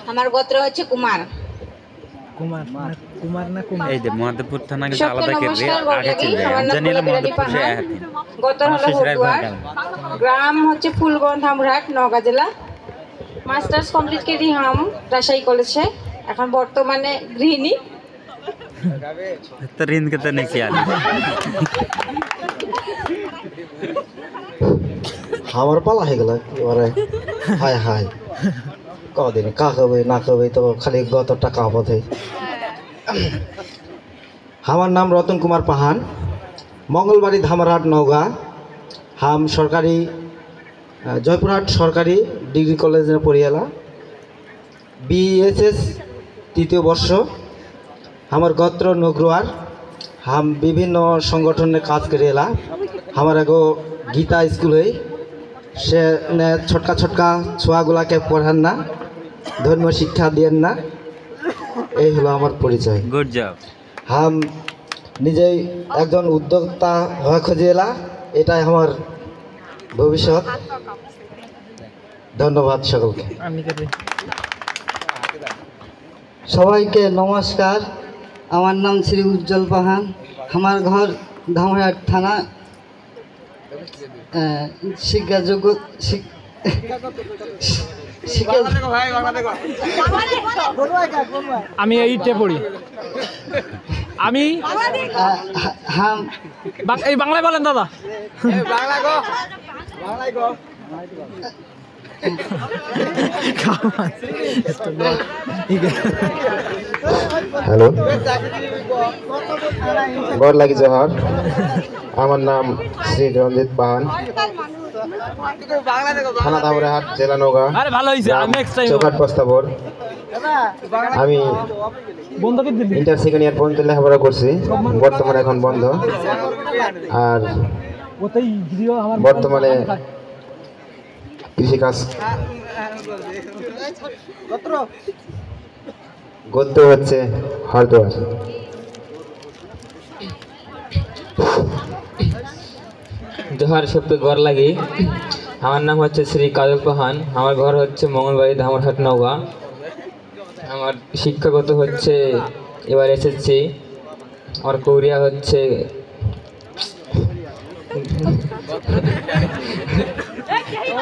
Speaker 6: हमार गोत्र होच्छे कुमार।
Speaker 3: এই যে মহাদেবপুর থানা কিন্তু আলাদা করে আগে ছিল। জানিলে মহাদেবপুর সে আহাতে
Speaker 6: গোত্র হলো হরদুয়ার, গ্রাম হচ্ছে ফুলগঞ্জ, ধামরাট, নওগাঁ জেলা। मास्टर्स कमप्लीट करी हम राजशाही कॉलेज से। এখন বর্তমানে গৃহিণী।
Speaker 3: तो ऋण के तो नहीं किया।
Speaker 11: हमार पाला है गला अरे हाय हाय कह दिन का कहबे ना कहबे तो खाली गत टाका होत है। हमार नाम रतन कुमार पाहान, मंगलबाड़ी धामरहाट नौगां। हम सरकारी जयपुरहाट सरकारी डिग्री कॉलेज में पढ़ियाला। BSS तृतीय वर्ष। हमार गोत्र नगरुआर। हम विभिन्न संगठन में काज करेला। हमार एगो गीता स्कूल है से छोटका छोटका छुआगुला के पढ़ान ना, धर्म शिक्षा दिएन ना। এই হলো আমার পরিচয়।
Speaker 3: Good job.
Speaker 11: हम নিজেই একজন উদ্যোক্তা হওয়া খুঁজেলা, এটাই আমার ভবিষ্যৎ। ধন্যবাদ সকলকে।
Speaker 17: সবাইকে নমস্কার। আমার নাম শ্রী উজ্জ্বল পাহান, আমার ঘর ধামরাট থানা, শিক্ষাযোগ্য
Speaker 4: আমি এইটে পড়ি। আমি এই বাংলায় বলেন দাদা।
Speaker 9: हेलो गौर लगी जोहार। আমার নাম শ্রী রঞ্জিত পাহান, থানা ধামরাহাট, জেলা নওগাঁ, চৌঘাট প্রস্তাবর। আমি ইন্টার সেকেন্ড ইয়ার পর্যন্ত লেখাপড়া করছি, বর্তমানে এখন বন্ধ। আর বর্তমানে কৃষিকাজ গোত্র হচ্ছে হরদুয়ার।
Speaker 18: जोहार सबके घर लगी। हमार नाम होच्छे श्री काजल पाहान, हमार घर होच्छे मंगलबाड़ी धामरहाट नौगां। हमार शिक्षागत होच्छे एबार SSC और कोरिया होच्छे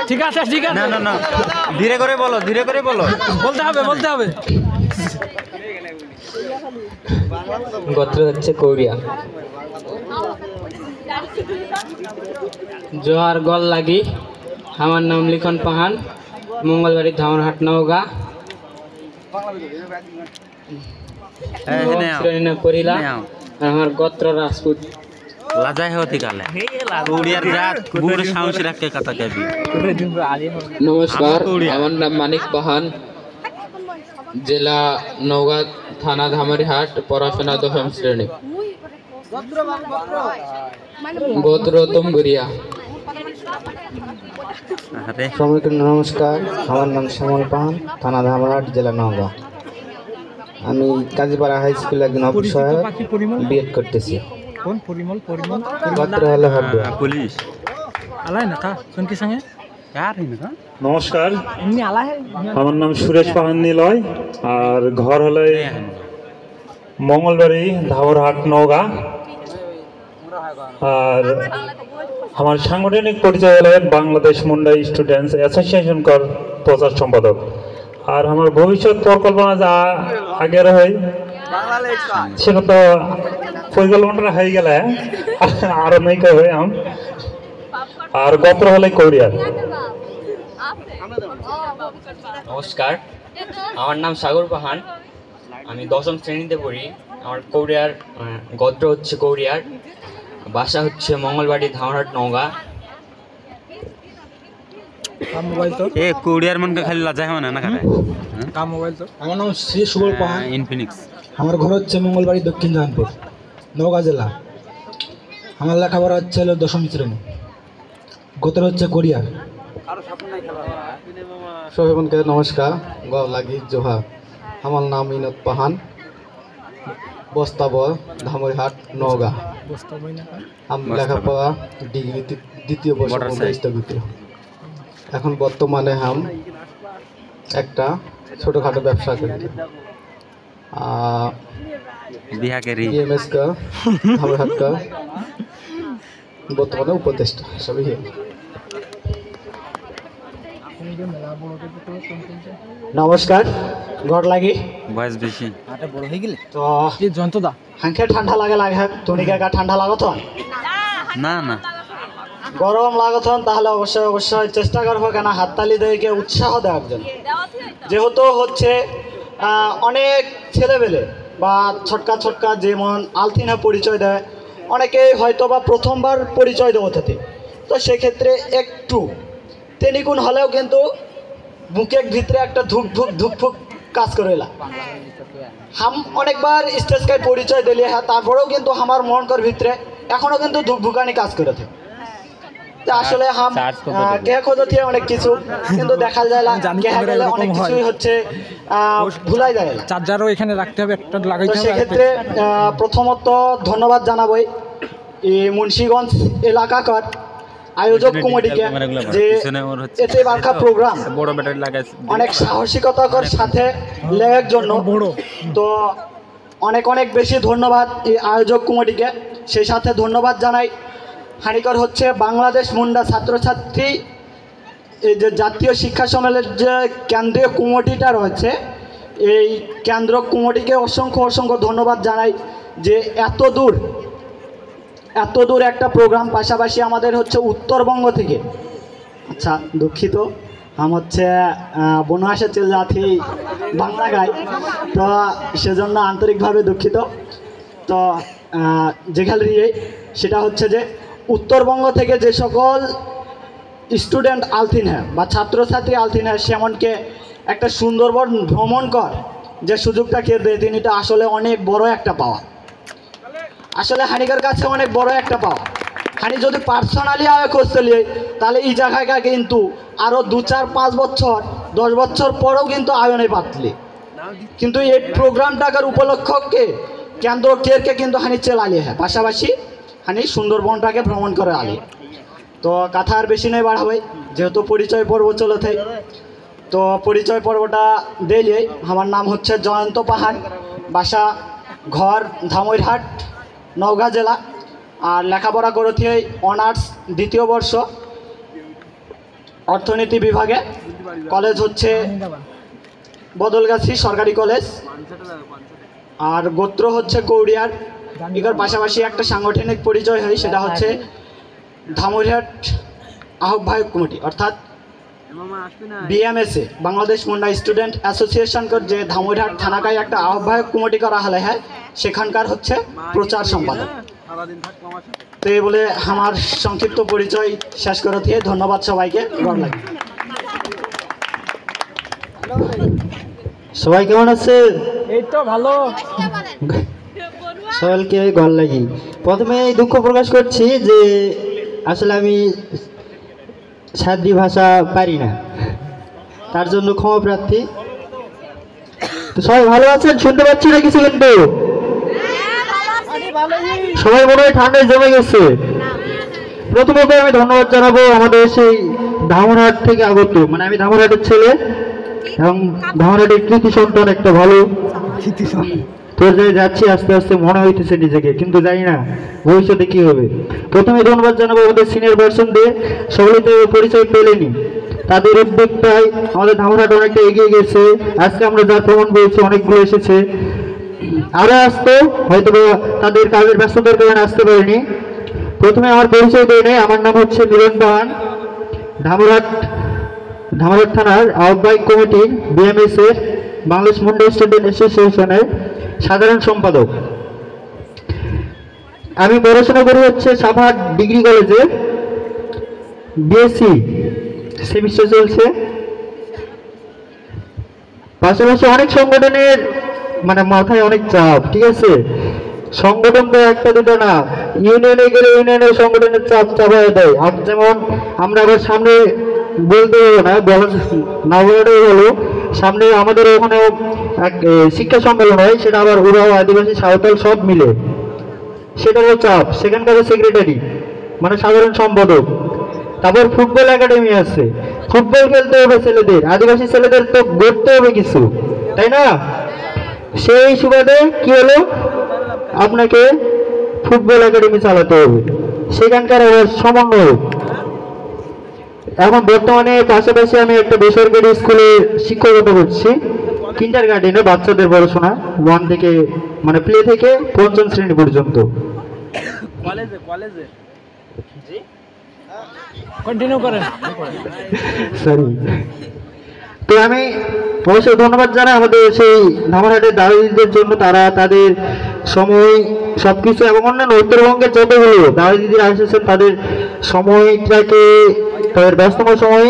Speaker 4: ঠিক আছে ঠিক আছে।
Speaker 3: না না না ধীরে করে বলো, ধীরে করে বলো।
Speaker 4: বলতে হবে বলতে হবে।
Speaker 18: गोत्र होच्छे कोरिया। जोहार गल लगी। हमार नाम लिखन पाहान, मंगलबाड़ी धामरहाट नौगां। श्रेणी पढ़िला। हमार गोत्र राजपूत।
Speaker 3: লাজাই হতি কালে কোড়িয়ার জাত বুড়ে সাহস রাখকে কথা কবি।
Speaker 18: নমস্কার, আমার নাম মানিক পাহান, জেলা নওগাঁ, থানা ধামারিহাট, পড়াশোনা 10ম শ্রেণী, গোত্র তম্বুরিয়া।
Speaker 8: সবাইকে নমস্কার, আমার নাম শ্যামল পাহান, থানা ধামরাট, জেলা নওগাঁ। আমি কাজীপাড়া হাই স্কুলে একজন অফিসার বিএড করতেছি।
Speaker 3: পুলিশ
Speaker 19: নমস্কার, আমার নাম সুরেশ পাহান নিলয়, আর ঘর হলো মঙ্গলবাড়ি, ধামরহাট, নওগাঁ। আর আমার সাংগঠনিক পরিচয় হলো বাংলাদেশ মুন্ডা স্টুডেন্টস অ্যাসোসিয়েশন কর প্রচার সম্পাদক। আর আমার ভবিষ্যৎ পরিকল্পনা যা আগের হয় সেটা তো পরিকল্পনাটা হয়ে গেলে আরো নাই হয় আম। আর গোত্র হলে কোরিয়ার।
Speaker 18: নমস্কার, আমার নাম সাগর পাহান, আমি 10ম শ্রেণীতে পড়ি। আমার কোরিয়ার গোত্র হচ্ছে কোরিয়ার, বাসা হচ্ছে মঙ্গলবাড়ি, ধামরহাট, নওগাঁ।
Speaker 3: এ কোরিয়ার মনকে খালি লাজাই হয় না কারে
Speaker 11: কাম মোবাইল তো। আমার নাম শ্রী সুবল পাহান,
Speaker 3: ইনফিনিক্স।
Speaker 11: আমার ঘর হচ্ছে মঙ্গলবাড়ি, দক্ষিণ জাহানপুর, নওগাঁ জেলা। আমার লেখাপড়া হচ্ছে 10ম শ্রেণী, গোত্র হচ্ছে কোরিয়ার।
Speaker 1: সবাইকে নমস্কার, গড় লাগি জোহার। আমার নাম ইনত পাহান, বস্তাবর, ধামরিহাট, নওগাঁ। আমি লেখাপড়া ডিগ্রি 2য় বর্ষ স্থগিত। এখন বর্তমানে हम একটা ছোটখাটো ব্যবসা করি। ধামরিহাট का বর্তমানে উপদেষ্টা সবই।
Speaker 11: নমস্কার, ঘর লাগি
Speaker 3: বয়স বেশি
Speaker 11: বড় হয়ে গেলে তো যন্ত্রদা হাঁকে ঠান্ডা লাগে তনিকা ঠান্ডা লাগত
Speaker 3: না না
Speaker 11: গরম লাগত, তাহলে অবশ্যই অবশ্যই চেষ্টা করবো কেন হাততালি দিয়ে উৎসাহ দেওয়ার জন্য। যেহেতু হচ্ছে অনেক ছেলেবেলে বা ছটকা ছটকা যেমন আলথিনা পরিচয় দেয়, অনেকেই হয়তো বা প্রথমবার পরিচয় দেবো থাকে, তো সেক্ষেত্রে একটু তেনিকুন হলেও কিন্তু বুকের ভিতরে একটা ধুকফুক কাজ করে এলা। হাম অনেকবার স্টেজকে পরিচয় দিলে, হ্যাঁ, তারপরেও কিন্তু আমার মনকর ভিতরে এখনো কিন্তু ধুকভুকানি কাজ করে থাকে। আসলে হাম কে খোঁজে অনেক কিছু, কিন্তু দেখা যায় না অনেক কিছুই হচ্ছে ভুলাই যায়।
Speaker 4: চার্জারও এখানে রাখতে হবে, একটা লাগাইতে হবে।
Speaker 11: সেক্ষেত্রে প্রথমত ধন্যবাদ জানাবই এই মুন্সিগঞ্জ এলাকাকার আয়োজক কমিটিকে, যে এতে বারকা প্রোগ্রাম অনেক সাহসিকতার সাথে লেগার জন্য। তো অনেক অনেক বেশি ধন্যবাদ এই আয়োজক কমিটিকে। সেই সাথে ধন্যবাদ জানাই হানিকর হচ্ছে বাংলাদেশ মুন্ডা ছাত্রছাত্রী এই যে জাতীয় শিক্ষা সম্মেলনের যে কেন্দ্রীয় কমিটিটা রয়েছে, এই কেন্দ্র কমিটিকে অসংখ্য অসংখ্য ধন্যবাদ জানাই যে এত দূর একটা প্রোগ্রাম। পাশাপাশি আমাদের হচ্ছে উত্তরবঙ্গ থেকে, আচ্ছা দুঃখিত, হচ্ছে বনবাসে চল যাথি বাংলা গাই, তো সেজন্য আন্তরিকভাবে দুঃখিত। তো যেখানে সেটা হচ্ছে যে উত্তরবঙ্গ থেকে যে সকল স্টুডেন্ট আলথিন হ্যাঁ বা ছাত্রছাত্রী আলথিন হ্যাঁ, সেমনকে একটা সুন্দরবন ভ্রমণ কর যে সুযোগটা কে দেয়, তিনিটা আসলে অনেক বড় একটা পাওয়া। আসলে হানিকার কাছে অনেক বড় একটা পাওয়া। হানি যদি পার্সোনালি আয় করতে লিয়ে, তাহলে এই জায়গাটা কিন্তু আরও 2, 4, 5 বছর 10 বছর পরেও কিন্তু আয়নে পাতলি, কিন্তু এই প্রোগ্রামটাকার উপলক্ষকে কেন্দ্র কেরকে কিন্তু হানি চেলালি হ্যাঁ। পাশাপাশি হানি সুন্দরবনটাকে ভ্রমণ করে আলি। তো কথা আর বেশি নয় বাড়াবে, যেহেতু পরিচয় পর্ব চলেছে, তো পরিচয় পর্বটা দিলে। আমার নাম হচ্ছে জয়ন্ত পাহাড়, বাসা ঘর ধামইরহাট, নওগাঁ জেলা। আর লেখাপড়া করেছি অনার্স 2য় বর্ষ অর্থনীতি বিভাগে। কলেজ হচ্ছে বদলগাছি সরকারি কলেজ। আর গোত্র হচ্ছে কৌড়িয়ার। এর পাশাপাশি একটা সাংগঠনিক পরিচয় হয়, সেটা হচ্ছে ধামইরহাট আহ্বায়ক কমিটি, অর্থাৎ BMSA Bangladesh Munda student association যে ধামইরহাট থানাকায় একটা আহ্বায়ক কমিটি করা হলে হ্যাঁ, সেখানকার হচ্ছে প্রচার সম্পাদক।
Speaker 20: তো এই বলে আমার সংক্ষিপ্ত পরিচয় শেষ করে দিয়ে ধন্যবাদ সবাইকে।
Speaker 11: সবাই কেমন আছে?
Speaker 4: এই তো ভালো।
Speaker 11: সবাইকে গল লাগি। প্রথমে দুঃখ প্রকাশ করছি যে আসলে আমি সাদ্রি ভাষা পারি না, তার জন্য ক্ষমা প্রার্থী। তো সবাই ভালো আছেন? শুনতে পাচ্ছি না কিছু? কিন্তু সবাই মনে হয় ঠান্ডায় জমে গেছে। প্রথমত আমি ধন্যবাদ জানাবো আমাদের সেই ধামরহাট থেকে আগত, মানে আমি ধামরহাটের ছেলে এবং ধামরহাটের কৃতি সন্তান, একটা ভালো পর্যায়ে যাচ্ছি আস্তে আস্তে মনে হইতেছে নিজেকে, কিন্তু জানি না ভবিষ্যতে কি হবে। প্রথমে ধন্যবাদ জানাবো আমাদের সিনিয়র পার্সনদের, সকলে তো পরিচয় পেলেনি, তাদের উদ্যোগটাই আমাদের ধামরহাট অনেকটা এগিয়ে গেছে। আজকে আমরা যার প্রমাণ পেয়েছি, অনেকগুলো এসেছে, আরো আসতো, হয়তো তাদের কাজের ব্যস্ততার কারণে আসতে পারেনি। প্রথমে আমার পরিচয় দিয়ে নেই, আমার নাম হচ্ছে মিলন পাহান, ধামরহাট থানার আহ্বায়ক কমিটির BMS এর বাংলাদেশ মুন্ডা স্টুডেন্ট অ্যাসোসিয়েশনের সাধারণ সম্পাদক। আমি পড়াশোনা করি হচ্ছে সাভার ডিগ্রি কলেজে, BSc সেমিস্টার চলছে। পাশাপাশি অনেক সংগঠনের মানে মাথায় অনেক চাপ, ঠিক আছে? সংগঠন তো একটা দুটো না, ইউনিয়নে গেলে ইউনিয়নের সংগঠনের চাপ চাপাই দেয়। আর যেমন আমরা আবার সামনে বলতে পারবো না, না বলাটাই হলো, সামনে আমাদের ওখানে এক শিক্ষা সম্মেলন হয়, সেটা আবার উরাও, আদিবাসী, সাঁওতাল সব মিলে, সেটারও চাপ। সেখানকার সেক্রেটারি মানে সাধারণ সম্পাদক। তারপর ফুটবল একাডেমি আছে, ফুটবল খেলতে হবে ছেলেদের, আদিবাসী ছেলেদের তো গড়তে হবে কিছু, তাই না? সেই সুবাদে কি হলো, আপনাকে ফুটবল একাডেমি চালাতে হবে, সেখানকার সমন্বয়। এখন বর্তমানে পাশাপাশি আমি একটা বেসরকারি স্কুলে শিক্ষকতা করছি, কিন্ডার গার্ডেনে বাচ্চাদের পড়াশোনা 1 থেকে মানে প্লে থেকে 5ম শ্রেণী পর্যন্ত।
Speaker 4: কন্টিনিউ করেন।
Speaker 11: সরি। তো আমি অবশ্যই ধন্যবাদ জানাই আমাদের সেই ধামরহাটের দাদা-দিদিদের জন্য, তারা তাদের সময় সবকিছু এবং অন্যান্য উত্তরবঙ্গের যতগুলো দাদা দিদিরা এসেছেন তাদের সময়টাকে, তাদের ব্যস্তময় সময়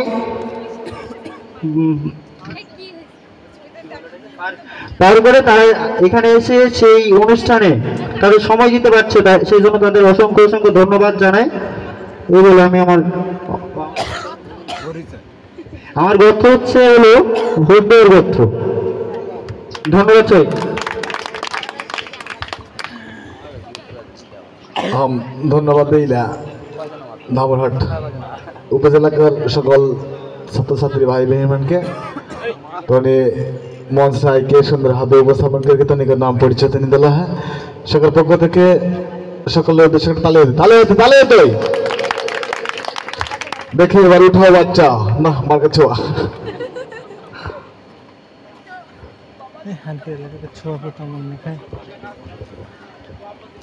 Speaker 11: তারপরে তারা এখানে এসে সেই অনুষ্ঠানে তাদের সময় দিতে পারছে, সেই জন্য তাদের অসংখ্য অসংখ্য ধন্যবাদ জানাই। এই বলে আমি আমার গোত্র হচ্ছে হলো ভোটদেওয়ার গোত্র। ধন্যবাদ।
Speaker 1: ধন্যবাদ দিলা ধামরহাট উপজেলার সকল ছাত্রছাত্রী ভাই বহিনকে তনে মঞ্চ রায়কে সুন্দর হাতে উপস্থাপন করে তনিকের নাম পরিচয় তিনি দিল। হ্যাঁ, সকল পক্ষ থেকে সকলের উদ্দেশ্যে তালে তালে দেখি এবার উঠাও বাচ্চা না মার্কে ছোয়া।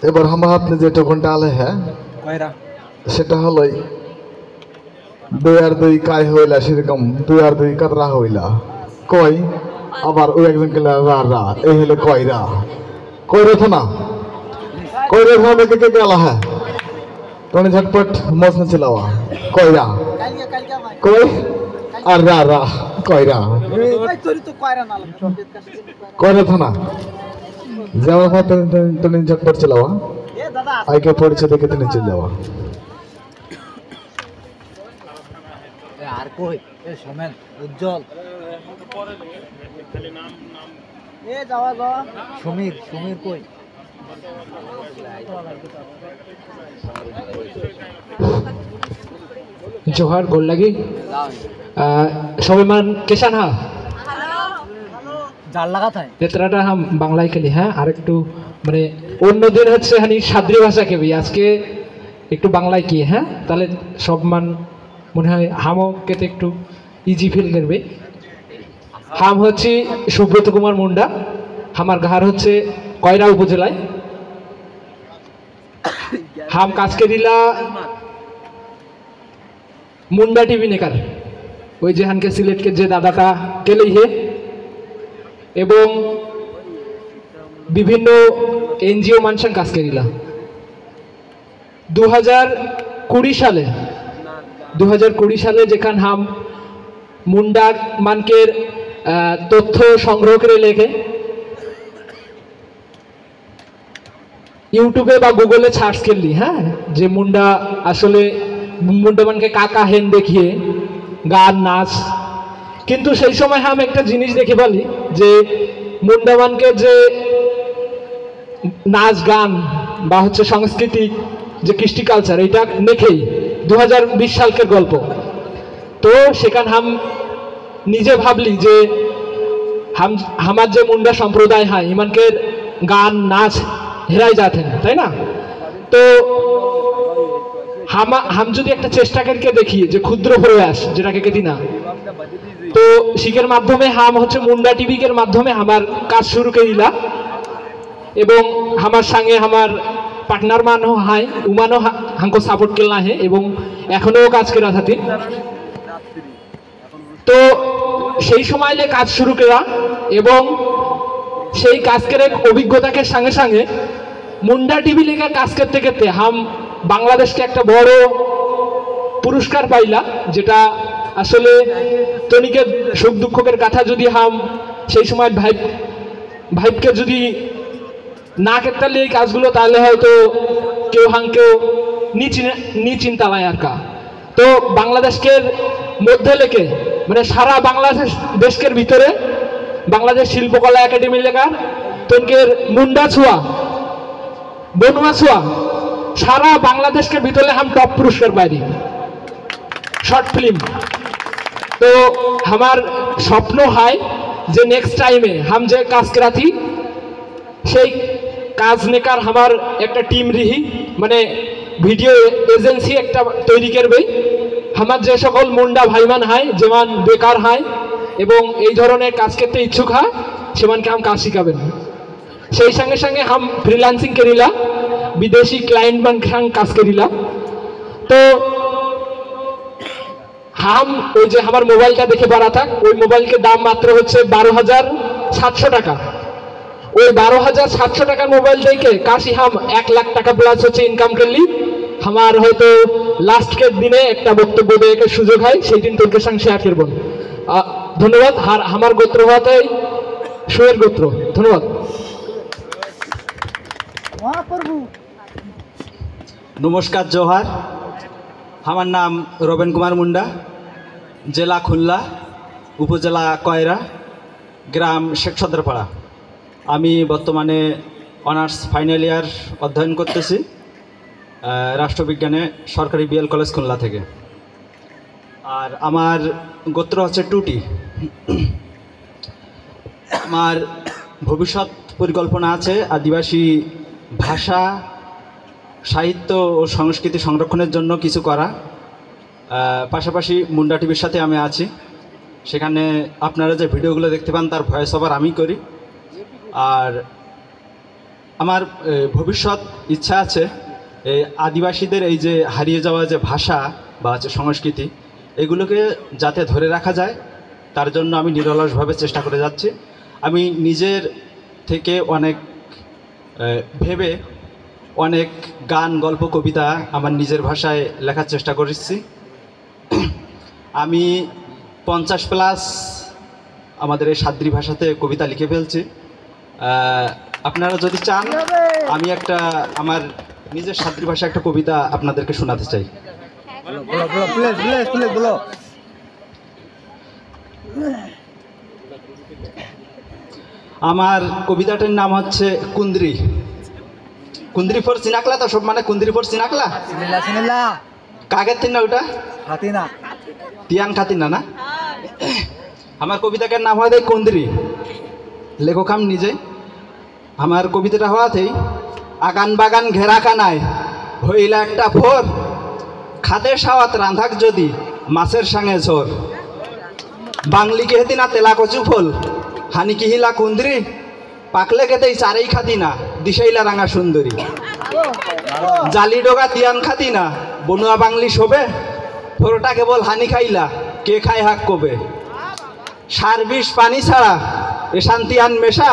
Speaker 1: এবার আমার আপনি যে টোকনটা আলে, হ্যাঁ সেটা হলো 2 আর 2 কায় হইলা, সেরকম 2 আর 2 কাতরা হইলা কই, আবার ওই একজন কেলা রা রা, এই হলো কয়রা কয়রা না কয়রা ভাবে কে গেল। হ্যাঁ তোনে ঝটপট মসনে চলাওয়া কয়রা কই আর রা রা কয়রা কয়রা থানা যাওয়া তুমি ঝটপট চলাওয়া আইকে পরিচয় দেখে তুমি চলে যাওয়া।
Speaker 4: আর কই এ সমেন উজ্জ্বল এ যাওয়া সমীর কই
Speaker 5: जोहार गोल लगी सबाई केसान हाँ तेतराटा हम बांगलाय खेली। हाँ और एकटू माने अन्य दिन হচ্ছে হানি সাদ্রি ভাষা কেবি আজকে একটু বাংলায় কি। হ্যাঁ তাহলে সব মান মনে হয় হামও কেতে একটু ইজি ফিল করবে। হাম হচ্ছে সুব্রত কুমার মুন্ডা, আমার ঘর হচ্ছে কয়রা উপজেলায়। হাম কাজ করিলা मुंडा टीवी नेकार ওই যে হানকে সিলেটকে যে দাদাটা কেলেই হে এবং বিভিন্ন এনজিও মানসাং কাজ করিলা 2020 সালে যেখান হাম মুন্ডা মানকের তথ্য সংগ্রহ করে লেগে ইউটিউবে বা গুগলে সার্চ করলি, হ্যাঁ, যে মুন্ডা আসলে মুন্ডা মানকে কাকা হেন দেখিয়ে গান নাচ, কিন্তু সেই সময় আমি একটা জিনিস দেখে পালি যে মুন্ডা মানকে যে নাচ গান বা হচ্ছে সাংস্কৃতিক যে কৃষ্টি কালচার, এটা দেখেই 2020 সালকের গল্প। তো সেখানে হাম নিজে ভাবলি যে আমার যে মুন্ডা সম্প্রদায় হয় ইমানকে গান নাচ হেরাই যাতেন, তাই না? তো হাম যদি একটা চেষ্টা করকে দেখি যে ক্ষুদ্র প্রয়াস যেটাকে কেতি না, তো শিখের মাধ্যমে হাম হচ্ছে মুন্ডা টিভিকের মাধ্যমে আমার কাজ শুরু করে দিলা, এবং আমার সঙ্গে আমার পার্টনার মানও হয় উমানও হাঙ্কো সাপোর্ট করলা হে, এবং এখনো কাজ করা থাকি। তো সেই সময় কাজ শুরু করা এবং সেই কাজ করে অভিজ্ঞতাকে সঙ্গে সঙ্গে মুন্ডা টিভি লেখা কাজ করতে করতে হাম বাংলাদেশকে একটা বড় পুরস্কার পাইলা, যেটা আসলে তনিকের সুখ দুঃখের কথা যদি হাম সেই সময় ভাইবকে যদি না করতে এই কাজগুলো, তাহলে হয়তো কেউ হাঙ্কেও নি চিন্তা নাই আর কা। তো বাংলাদেশকে মধ্যে লেখে মানে সারা বাংলাদেশ দেশের ভিতরে বাংলাদেশ শিল্পকলা একাডেমি লেখার তনকের মুন্ডা ছুয়া বনুয়া ছুয়া সারা বাংলাদেশকে ভিতরে হাম টপ পুরস্কার পাই শর্ট ফিল্ম। তো আমার স্বপ্ন হয় যে নেক্সট টাইমে হাম যে কাজ করাতি সেই কাজ নেকার আমার একটা টিম রিহি মানে ভিডিও এজেন্সি একটা তৈরি করবে। আমার যে সকল মুন্ডা ভাইমান হয় যেমন বেকার হয় এবং এই ধরনের কাজ করতে ইচ্ছুক হয় সেমানকে হাম কাজ শিখাবেন। সেই সঙ্গে সঙ্গে হাম ফ্রিল্যান্সিং করিলা, বিদেশি ক্লায়েন্ট মান কাজ করিলা। তো হাম ওই যে আমার মোবাইলটা দেখে বাড়া থাক, ওই মোবাইলকে দাম মাত্র হচ্ছে 12,700 টাকা। ওই 12,700 টাকার মোবাইল দেখে কাশি হাম 1 লাখ টাকা প্লাস হচ্ছে ইনকাম করলি। আমার হয়তো লাস্টকের দিনে একটা বক্তব্য দেওয়ার সুযোগ হয়, সেই দিন তোর সঙ্গে শেয়ার করব। ধন্যবাদ। আর আমার গোত্র হওয়াতে সুয়ের গোত্র। ধন্যবাদ।
Speaker 20: নমস্কার, জোহার। আমার নাম রবেন কুমার মুন্ডা, জেলা খুলনা, উপজেলা কয়রা, গ্রাম শেখ সদরপাড়া। আমি বর্তমানে অনার্স ফাইনাল ইয়ার অধ্যয়ন করতেছি রাষ্ট্রবিজ্ঞানে সরকারি বিএল কলেজ খুলনা থেকে। আর আমার গোত্র হচ্ছে টুটি। আমার ভবিষ্যৎ পরিকল্পনা আছে আদিবাসী ভাষা, সাহিত্য ও সংস্কৃতি সংরক্ষণের জন্য কিছু করা। পাশাপাশি মুন্ডা টিভির সাথে আমি আছি, সেখানে আপনারা যে ভিডিওগুলো দেখতে পান তার ভয়েস ওভার আমি করি। আর আমার ভবিষ্যৎ ইচ্ছা আছে এই আদিবাসীদের এই যে হারিয়ে যাওয়া যে ভাষা বা হচ্ছে সংস্কৃতি, এগুলোকে যাতে ধরে রাখা যায় তার জন্য আমি নিরলসভাবে চেষ্টা করে যাচ্ছি। আমি নিজের থেকে অনেক ভেবে অনেক গান, গল্প, কবিতা আমার নিজের ভাষায় লেখার চেষ্টা করেছি। আমি 50+ আমাদের এই সাদ্রি ভাষাতে কবিতা লিখে ফেলছি। আপনারা যদি চান আমি একটা আমার নিজের সাদ্রি ভাষায় একটা কবিতা আপনাদেরকে শোনাতে চাই। আমার কবিতাটার নাম হচ্ছে কুন্দ্রি। কুন্দ্রি ফোর চিনাকলা তো সব, মানে কুন্দ্রি ফোর চিনাকলা কাগের তিন না ওটা খাতিনা টিয়াং খাতিনা না। আমার কবিতাটার নাম হয় কুন্দ্রি, লেখক আমি নিজে। আমার কবিতাটা হওয়াতেই আগান বাগান ঘেরা কানায় হইলা একটা ফোর, খাদের সাওয়াত রান্ধাক যদি মাছের সঙ্গে ঝোর, বাংলি কেহেতি না তেলা কচু ফল, হানি কিহিলা কুন্দ্রি, পাকলে কেতেই চারেই খাতি না দিশাইলা রাঙা সুন্দরী, জালি ডোগা তিয়ান খাতি না বনুয়া বাংলি শোবে, ফোরটা কেবল হানি খাইলা কে খায় হাক কবে, সার বিষ পানি ছাড়া এ শান্তিয়ান মেশা,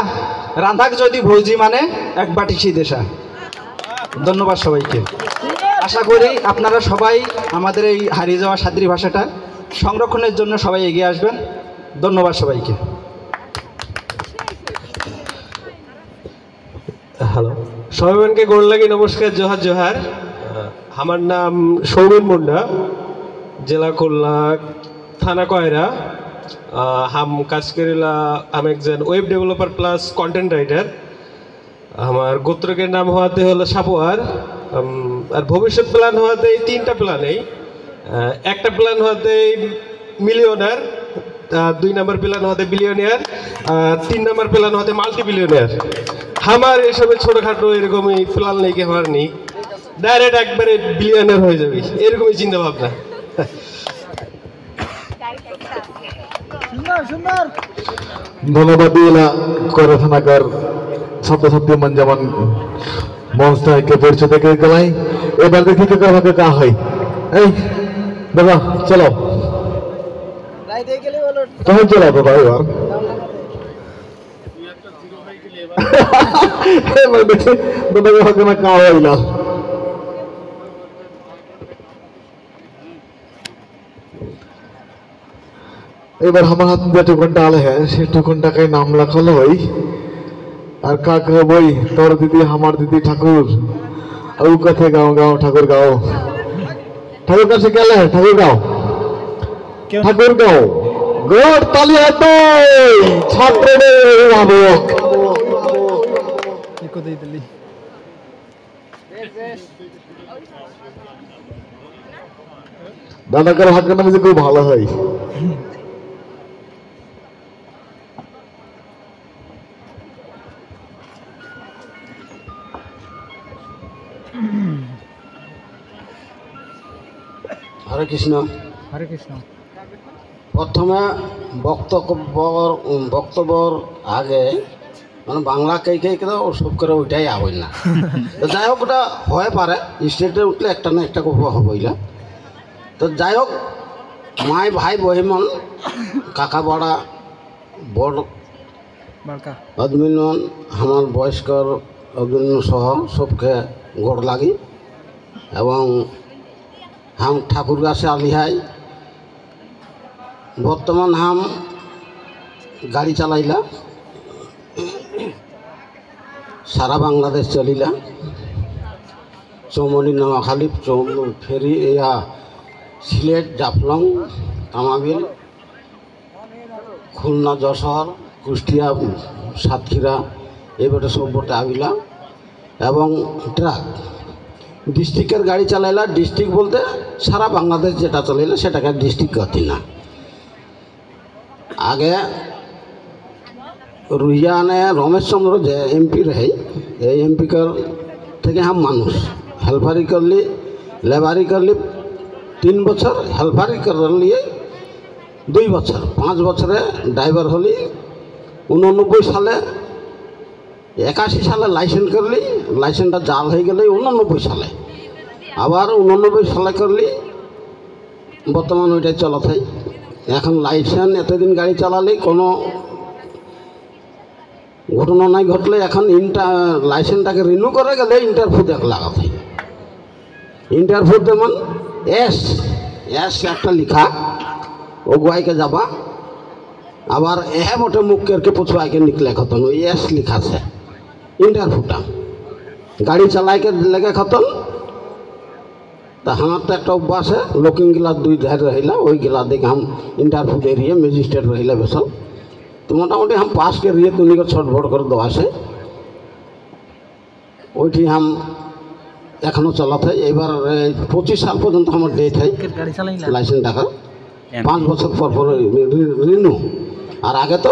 Speaker 20: রান্ধাক যদি ভৌজি মানে এক বাটি দেশা। ধন্যবাদ সবাইকে। আশা করি আপনারা সবাই আমাদের এই হারিয়ে যাওয়া সাদ্রি ভাষাটা সংরক্ষণের জন্য সবাই এগিয়ে আসবেন। ধন্যবাদ সবাইকে।
Speaker 21: হ্যালো, সবাইকে গোড় লাগি নমস্কার, জোহার জোহার। আমার নাম সৌমিন মুন্ডা, জেলা খুলনা, থানা কয়রা। हम কাজ করিলা, हम একজন web developer plus content writer. আমার গোত্রকের নাম হওয়াতে হলো সাপোয়ার। আর ভবিষ্যৎ প্ল্যান হওয়াতে এই 3টা প্ল্যানেই, একটা প্ল্যান হওয়াতে মিলিয়নার, 2 নম্বর প্ল্যান হওয়াতে বিলিয়নিয়ার, 3 নম্বর প্ল্যান হওয়াতে মাল্টি বিলিয়নিয়ার। আমার এসবে ছোটোখাটো এরকমই প্ল্যান নেই, কি হওয়ার নেই, ডাইরেক্ট একবারে বিলিয়নার হয়ে যাবে, এরকমই চিন্তা ভাবনা।
Speaker 1: ধন্যবাদ দিলা করে থানাকার ছাত্রছাত্রী মান যেমন মঞ্চটাকে পরিচয় থেকে গেলাই। এবার দেখি কে কাকে কা হয়। এই দাদা চলো, তুমি চলো বাবা। এবার দেখি দাদা কাকে না কা হইলা। এবার আমার হাত যে টুকনটা আলে হ্যাঁ সে টুকনটাকে নাম লেখালো হই। আর কাকে বই তোর দিদি আমার দিদি ঠাকুর ও কাছে গাও গাও ঠাকুর গাও, ঠাকুর কাছে গেলে ঠাকুর গাও, ঠাকুর গাও গোর তালি হাতে ছাত্রদের ভাবো। দাদাকার হাত কাটা খুব ভালো হয়।
Speaker 22: হরে কৃষ্ণ।
Speaker 4: হরে কৃষ্ণ।
Speaker 22: প্রথমে বক্তব্যর আগে মানে বাংলা কে ওসব করে ওইটাই আবই না। তো যাই হোক, ওটা হয়ে পারে, স্টেটে উঠলে একটা না একটা গল্প হবই না। তো যাই হোক, মাই ভাই বহিমন কাকা বড়া বড় অদমিনন আমার বয়স্কর অদমিন সহ সবকে গোড় লাগি। এবং हम ठाकुरगाँव से आलिहाई। बर्तमान हम गाड़ी चलाइला, सारा बांग्लादेश चलिला, चौमनी नवाखाली फेरी या सिलेट जाफलং तामाबिल खुलना যশোর কুষ্টিয়া সাতক্ষীরা এবারে সব বটে আবিলা। এবং ট্রাক ডিস্ট্রিক্টের গাড়ি চালাইলা। ডিস্ট্রিক্ট বলতে সারা বাংলাদেশ যেটা চলাইলা সেটাকে ডিস্ট্রিক্ট कहती না। आगे रुहिया ने रमेश चंद्र जे एमपी रहे, ये एमपी कर थे हम मानुष हेल्पारी कर ली, लेबारी कर ली 3 বছর, हेल्पारी कर लिए 2 বছর, 5 বছরে ड्राइवर हली। 89 साले 81 साले लाइसेंस कर ली, लाइसेंसटा जाल हो गए 89 साले, আবার 89 সালে করলি। বর্তমান ওইটাই চলা থাই। এখন লাইসেন্স এতদিন গাড়ি চালালে কোনো ঘটনা নাই ঘটলে এখন লাইসেন্সটাকে রিনিউ করে গেলে ইন্টারভিউ দেখ লাগাতে। ইন্টারভিউ যেমন এস একটা লিখা ও গুয়াইকে যাবা, আবার এহে মোটে মুখকে পুছুয়াইকে নিকলে খতন ওই এস লিখা আছে ইন্টারভিউটা। গাড়ি চালাইকে লেগে খতন। तो हमार तो एक अभ्यास है, लुकिंग गिलास 2 धार रहा, वही गिला देख हम इंटरव्यू दे रही है, मजिस्ट्रेट रहा बेसल। तो मोटामुटी हम पास के रही तो उन्हीं को छटफट कर दवा से वही हम एखो चला थे। एबार 25 साल पर्यंत हमारे डेट है लाइसेंस टाका 5 বছর पर रिन्यू। और आगे तो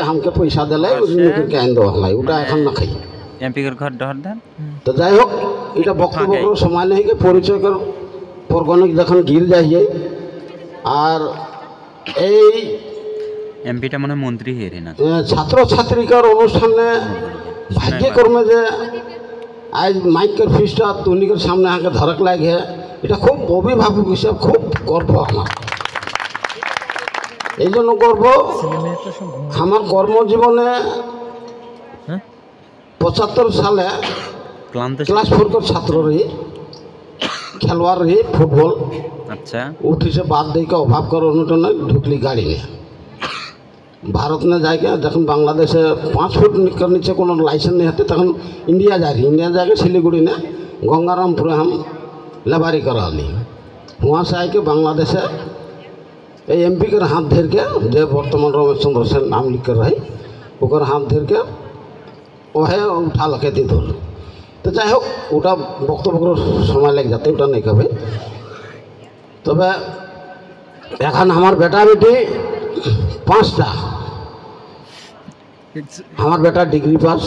Speaker 22: हमके पैसा दिले रिन्यू करके आन देवा हलाई, ওটা এখন না খাই।
Speaker 3: एमपी घर डर देन।
Speaker 22: तो যাই হোক, এটা বক্তব্য করে সময় নেই, পরিচয় কর পরগণিক যখন গির যাইয়ে। আর এই
Speaker 3: এমপিটা মনে মন্ত্রী হেরে না,
Speaker 22: ছাত্র ছাত্রীকার অনুষ্ঠানে ভাগ্যক্রমে যে আজ মাইকের ফিসটা তুনিকের সামনে আগে ধরক লাগে, এটা খুব অভিভাবক হিসাবে খুব গর্ব আমার। এই জন্য গর্ব, আমার কর্মজীবনে 75 সালে ক্লাস 4 ছাত্র রही খেলোয়াড় रही फुटबॉल।
Speaker 3: अच्छा
Speaker 22: उठी से बात दे का अभाव कर अनुटने ढुकली गाड़ी ने भारत में जाके जखन बांग्लादेशे 5 फुट के नीचे कोनो लाइसेंस नहीं होते तखन इंडिया जा रही इंडिया जाके सिलीगुड़ी ने गंगारामपुर हम लेबारी करा ली। वहाँ से आके बांग्लादेशे एमपी के हाथ धर के जो बर्तमान रमेश चंद्र सेन नाम लिख कर रही ओकर हाथ धर के वह उठा लगे दी धर। तो যাই হোক ওটা বক্তব্য সময় লেগে যাতে ওটা नहीं कहे। তবে এখন আমার বেটা বেটি 5টা। আমার বেটা ডিগ্রি পাস,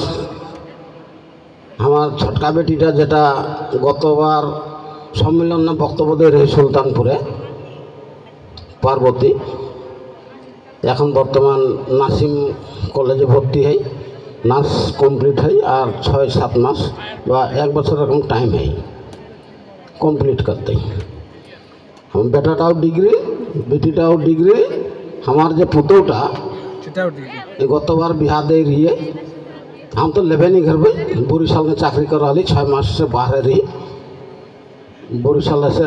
Speaker 22: আমার ছোটকা বেটিটা যেটা গতবার সম্মেলনে বক্তব্য দিয়ে রही সুলতানপুরে পার্বতী, এখন বর্তমান নাসিম কলেজে ভর্তি হয়, नार्स कमप्लीट है और 6-7 मास व 1 बছর एरकम टाइम है कमप्लीट करते। हम बेटाटाओ डिग्री बेटीटाओ डिग्री। हमार जो पुतौटा गतबार बिहार दे रही है। हम तो लेबे नहीं घर में बोरीसाल में चाकरी कर रही 6 मास से बाहर रही। बोरीसाल से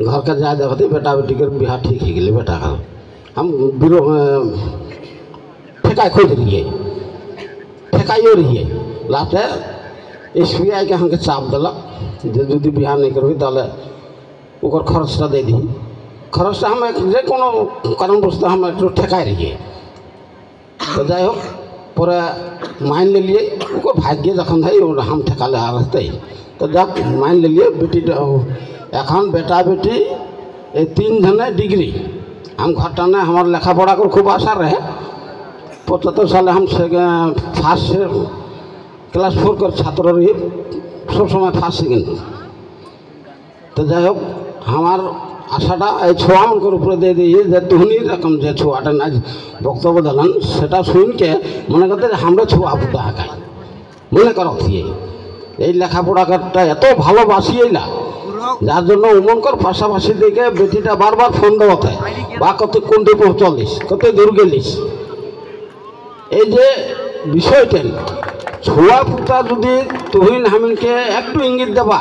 Speaker 22: घर का जाए देखते बेटा बेटी के बिहार ठीक ही गए। बेटा का हम बिरो ठेका खोज रही है ठेकाइयो रही है। लास्ट SBI के हमके चाप दिलक जो बिहार नहीं करबी ताले ओकर खर्चटा दे दी। खर्चटा हम जे कोनो कारणवश हम एक ठेकाई रही है। तो যাই হোক পরে मान ले लिए ओकर भाग्य जखन है हम ठेकाले आ रहते। तो जब मान ले लिए बेटी एखन बेटा बेटी 3 जने डिग्री। हम घरटाने हमार लेखा पढ़ा कर खूब आशा रहे। 75 साले हम फार्स्ट क्लास 4 कर छात्र रही सब समय फार्स्ट सेकेंड। तो যাই হোক हमार आशाटा छुआ मन ऊपर दे दिए जे तुहनी रकम जो छुआटा आज बक्तव्य दिलन सेटा सुन के मने करते हमरा छुआ पुता हाकाय मने करत थी এই লেখাপড়াটা এত ভালোবাসিয়েলা যার জন্য উমনকর পাশাপাশি দেখে বেটিটা বারবার ফোন দেওয়াতে বা কত কোনটি পৌঁছালিস কত দূর গেলিস। এই যে বিষয়টা छुआ पुता যদি তুহিন হামিনকে একটু ইঙ্গিত দেবা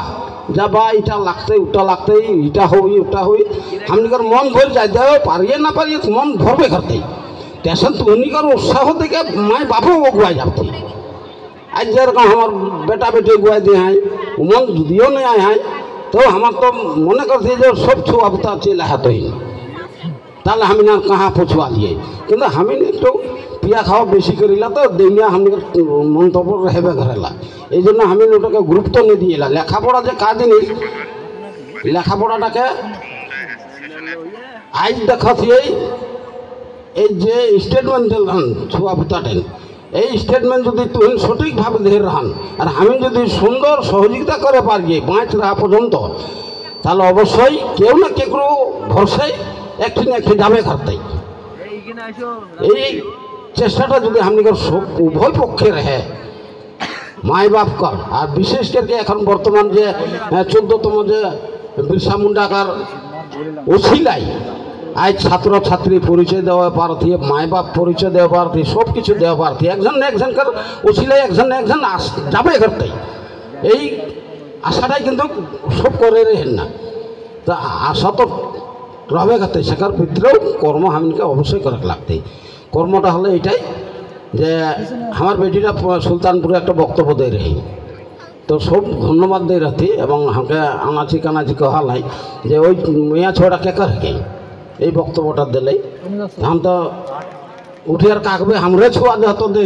Speaker 22: যাবা এটা লাগতে ওটা লাগতে এটা হই ওটা হই হামিনকার মন ভরে যায় দেও পারিয়ে না পারিয়ে মন ভরবে করতে টেনশন তুহিনকার উৎসাহ থেকে মায় বাপও গুয়াই যাচ্ছে। आज যেরকম আমার বেটা বেটি গুয়াই দিয়ে হয় মন যদিও नहीं आए हैं तो हमार तो मने करते जो सब छुआ पुता चले है तुहिन ताले हम कहाँ पछुआ लिए কিন্তু हमें একটু पिया खावा बेसि करिला तो दिनिया हम मंतव्य रहेबे करेला এই জন্য আমি ওটাকে গুরুত্ব नहीं दिएला। लेखापड़ा जो का जिनिस लेखापड़ाटाके आज देखिए এই যে স্টেটমেন্ট দিলেন छुआ पुताटेन এই স্টেটমেন্ট যদি তুহিন সঠিকভাবে ধরে রাখেন আর আমি যদি সুন্দর সহযোগিতা করে পারি 5 রাহা পর্যন্ত তাহলে অবশ্যই কেউ না কেউ ভরসায় একটি না একটি যাবে করতে। এই চেষ্টাটা যদি हमनिकर सब उभय पक्षे रहे माई बाप कर और विशेष करके এখন বর্তমান যে 14তম যে बिरसा मुंडा कर ওসিলাই आज छात्र छात्री परिचय देवा प्रार्थी माई बाप परिचय देवा प्रार्थी सब किछु देवा प्रार्थी एकजन कर ওসিলাই एकजन যাবে করতে। এই আশাটাই কিন্তু সব করে रहेন ना। तो आशा तो रहे करते सेकार भितरेও कर्म हमके अवश्य कर लागते। कर्मटा हलो एटाई जे हमार बेटीटा सुल्तानपुरे एक बक्तव्य दे रही तो सब धन्यवाद दे रहती एवं हमके आनाची कानाची कहा लाई जे ओई मिया छोड़ा के कर के এই বক্তব্যটা দিলে हम तो उठे আর কাকবে हमरे छुआ दे तो दे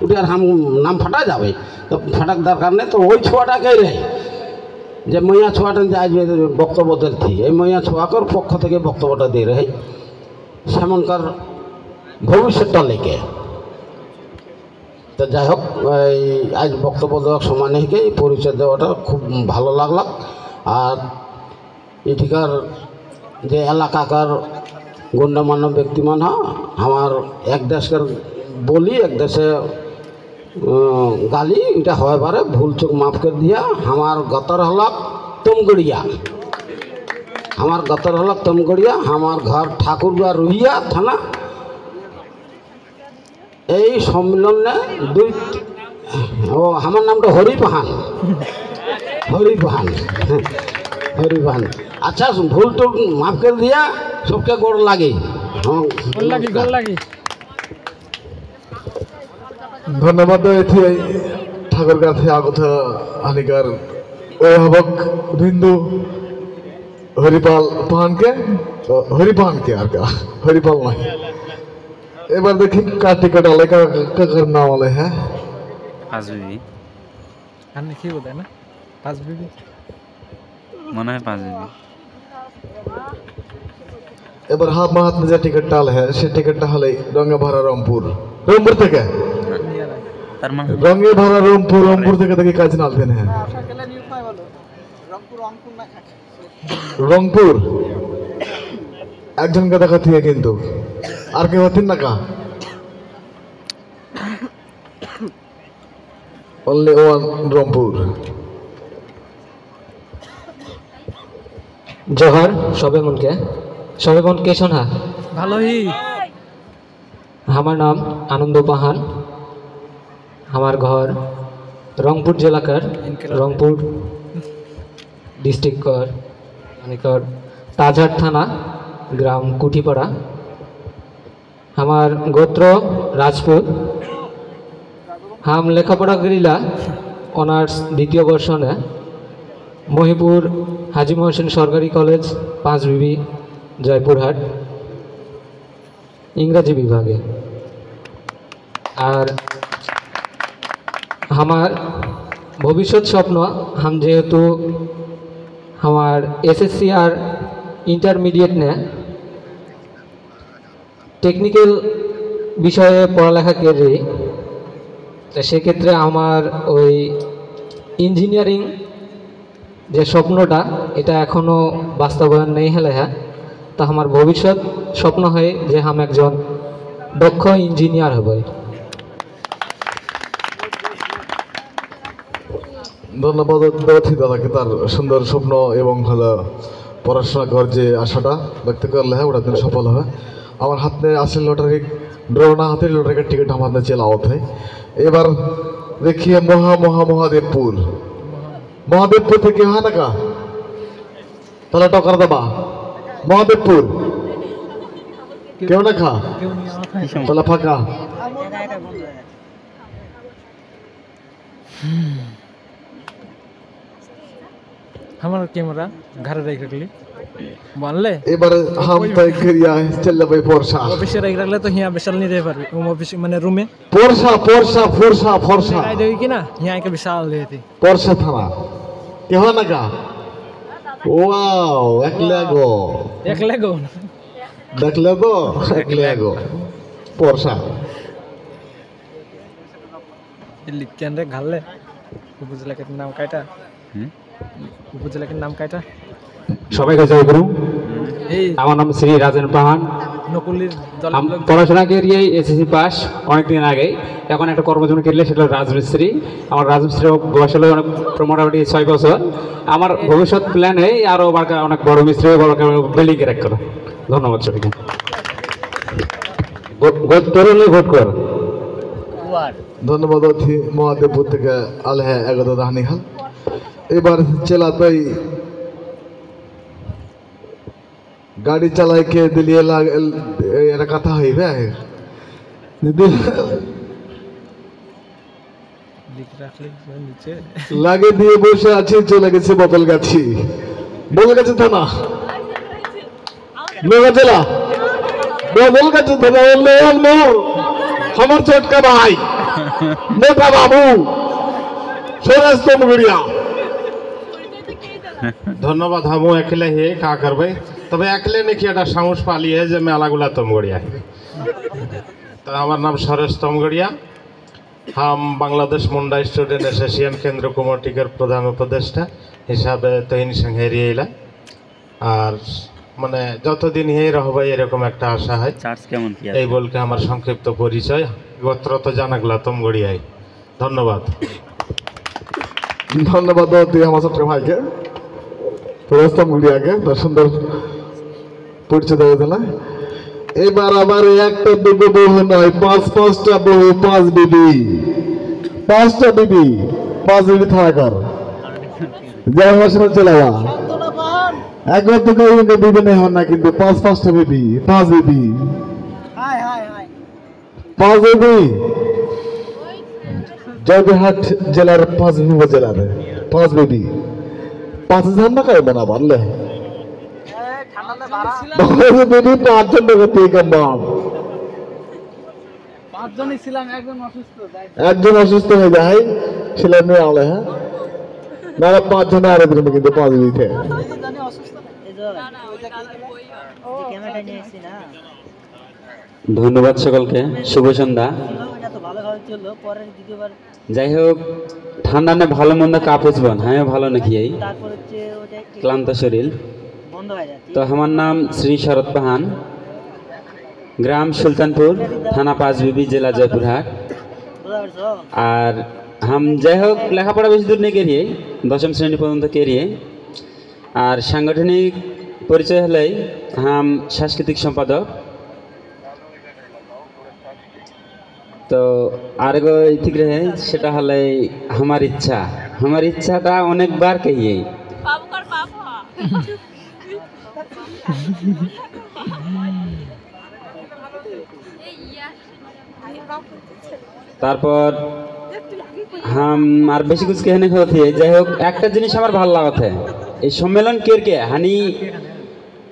Speaker 22: उठे আর हम नाम फटा जावे तो फटक दरकार नहीं तो ওই ছুয়াটা কে রে যে মিয়া ছুয়াটা যে আজ বক্তব্য দিলছি এই মিয়া ছুয়াকর পক্ষ থেকে বক্তব্যটা দিয়ে রে সেমনকার ভবিষ্যৎটা লেগে। তো যাই হোক আজ বক্তব্য দেওয়ার সময় নেই পরিচয় দেওয়াটা খুব ভালো লাগলো। আর এটিকার যে এলাকাকার गण्यमान्य व्यक्ति मान हमार एक देश कर बोली एक देशे गाली इटा हो बारे भूल चूक माफ कर दिया। हमार गतर हलक तुमगड़िया हमार गतर हलक तुमगड़िया हमार घर ठाकुरगा रुहिया थाना। এই সম্মেলনে দুই ও আমার নামটা হরিপাহান हरिभान अच्छा भूल तो माफ कर दिया सबके गोड़ लागे हाँ
Speaker 4: गोड़ लागी
Speaker 1: धन्यवाद ठाकुर गाथे আগত আনিকার অভিভাবক বিন্দু হরিপাল পাহানকে আর का हरिपाल नहीं এবার দেখি কার টিকিট আলে কার নাম আলে হ্যাঁ
Speaker 3: পাঁচ বিবি
Speaker 4: আর কি বলে না পাঁচ বিবি
Speaker 3: মনে হয় পাঁচ বিবি
Speaker 1: এবার হাত মাহাত যে টিকিটটা আলে হ্যাঁ সে টিকিটটা হলে রঙে ভরা রংপুর থেকে
Speaker 3: তার মানে
Speaker 1: রঙে ভরা রংপুর থেকে দেখি কাজ নালতেন হ্যাঁ রংপুর একজনকে দেখাতে কিন্তু আর কেউ হতেন না কা অনলি ওয়ান রংপুর
Speaker 5: জোহার সবে মনকে শোনা
Speaker 4: ভালোই
Speaker 5: আমার নাম আনন্দ পাহান আমার ঘর রংপুর জেলাকার রংপুর डिस्ट्रिक्ट कर ताजहाट थाना ग्राम कुठीपाड़ा हमार गोत्र राजपूत हम लेखापड़ा करिला ऑनर्स द्वितीय वर्ष ने महिपुर हाजी मोहसिन सरकारी कॉलेज 5 बीबी जयपुरहाट इंग्राजी विभागे और हमार भविष्य स्वप्न हम जेहेतु हमार एसएससी और इंटरमीडिएट ने टेक्निकल विषय पढ़ालेखा करी तो से क्षेत्रे हमार ओई इंजिनियरिंग जे स्वप्नटा एटा एखोनो बास्तबायन नहीं हले है तो हमार भविष्य स्वप्न है जे हम एकजन दक्ष इंजिनियर हब
Speaker 1: ধন্যবাদ দাদাকে তার সুন্দর স্বপ্ন এবং হলো পড়াশোনা করার যে আশাটা ব্যক্ত করলে ওটা দিন সফল হবে আমার হাতে আসল লটারি ড্রোনা হাতের লটারি का टिकट हमारे चला आवत है এবার देखिए महादेवपुर থেকে হয় না কা তাহলে টকার দেবা महादेवपुर কেউ না খা তাহলে ফাঁকা
Speaker 4: हमारा कैमरा घर रख रखली मानले
Speaker 1: এবার हम तय करिया चल भाई पोरसा
Speaker 4: ऑफिस रख रखले तो यहां विशाल नहीं रह पारबी ऑफिस माने रूम में पोरसा आई देवी कि ना यहां के विशाल रहती
Speaker 1: पोरसा थाना के हो ना का वाओ एक लेगो देख लेगो पोरसा
Speaker 4: लिखन रे घालले बुझला के नाम काटा উপজেলার নাম কাইটা
Speaker 5: সবাইকে জয় গুরু আমার নাম শ্রী রাজেন পাহান
Speaker 4: নকুলির
Speaker 5: পড়াশোনা করিয়ে এসএসসি পাস অনেকদিন আগে এখন একটা কর্মজীবন করলে সেটা রাজমিস্ত্রি আমার রাজমিস্ত্রি বয়স হলো অনেক মোটামুটি 6 বছর আমার ভবিষ্যৎ প্ল্যান এই আরো অনেক বড় মিস্ত্রি বড় বিল্ডিং এর করা ধন্যবাদ সবাইকে ভোট কর
Speaker 1: ধন্যবাদ মহাদেবপুর থেকে আলহে এগত দাহানি হাল এবার चलाते गाड़ी चलाए के दिलिए कथा लागे दिए बसे आछी चले गेছে বদলগাছি থানা নওগাঁ জেলা বদলগাছি থানা আমার ছোটকা ভাই মোটা বাবু सोरेश तमगड़िया
Speaker 9: धन्यवाद हम एकले ही का करबे तबे एकले नहीं कि एटा साहस पाली है जे मेलागुला तमगड़िया तो हमार नाम सोरेश तमगड़िया हम बांग्लादेश मुंडा स्टूडेंट एसोसिएशन केंद्र कमिटी के प्रधान उपदेष्टा हिसाबे तहिन संगे एला और माने যতদিন এই रहबे এরকম একটা আশা হয়
Speaker 3: চার্জ কেমন কি
Speaker 9: এই বলকে আমার সংক্ষিপ্ত পরিচয় গোত্র তো জানাগলা তমগড়িয়ায় ধন্যবাদ
Speaker 1: ধন্যবাদ আমার ছোট ভাইকে প্রস্তাব মিডিয়াকে তার সুন্দর পরিচয় দেওয়া দিল এবার আবার একটা দুটো বহু নয় পাঁচটা বহু 5 বিবি 5 বিবি থাকার জয় হোসেন চলাবা একবার তো কেউ বিবি নেই হন না, কিন্তু পাঁচটা বিবি, 5 বিবি, 5 বিবি জয়পুরহাট জেলার 5 বিবি উপজেলার 5 বিবি 5,000 টাকায় বানা পারলে বিবি 5 জন করতে কম,
Speaker 4: 5 জনই ছিলাম,
Speaker 1: একজন অসুস্থ হয়ে যায় ছিলেন আলে। হ্যাঁ না 5 জনে আরে দিন কিন্তু 5 বিবিতে।
Speaker 10: ধন্যবাদ সকলকে, শুভ সন্ধ্যা। যাই হোক, ঠান্ডা না ভালো মন্দ কাপুজবন, হ্যাঁ ভালো নাকি এই ক্লান্ত শরীর। তো আমার নাম শ্রী শরৎ পাহান, গ্রাম সুলতানপুর, থানা 5 বিবি, জেলা জয়পুরহাট। আর हम যাই হোক লেখাপড়া বেশি দূর নেই কেরিয়ে, 10ম শ্রেণী পর্যন্ত কেরিয়ে। আর সাংগঠনিক পরিচয় হলেই हम সাংস্কৃতিক সম্পাদক। তো আরেগো ঠিক রহে সেটা হলে আমার ইচ্ছাটা অনেকবার কহিয়ে। তারপর हम আর বেশি কিছু कहने को थी। যাই হোক একটা জিনিস আমার ভালো লাগতে, এই সম্মেলন কেরকে হানি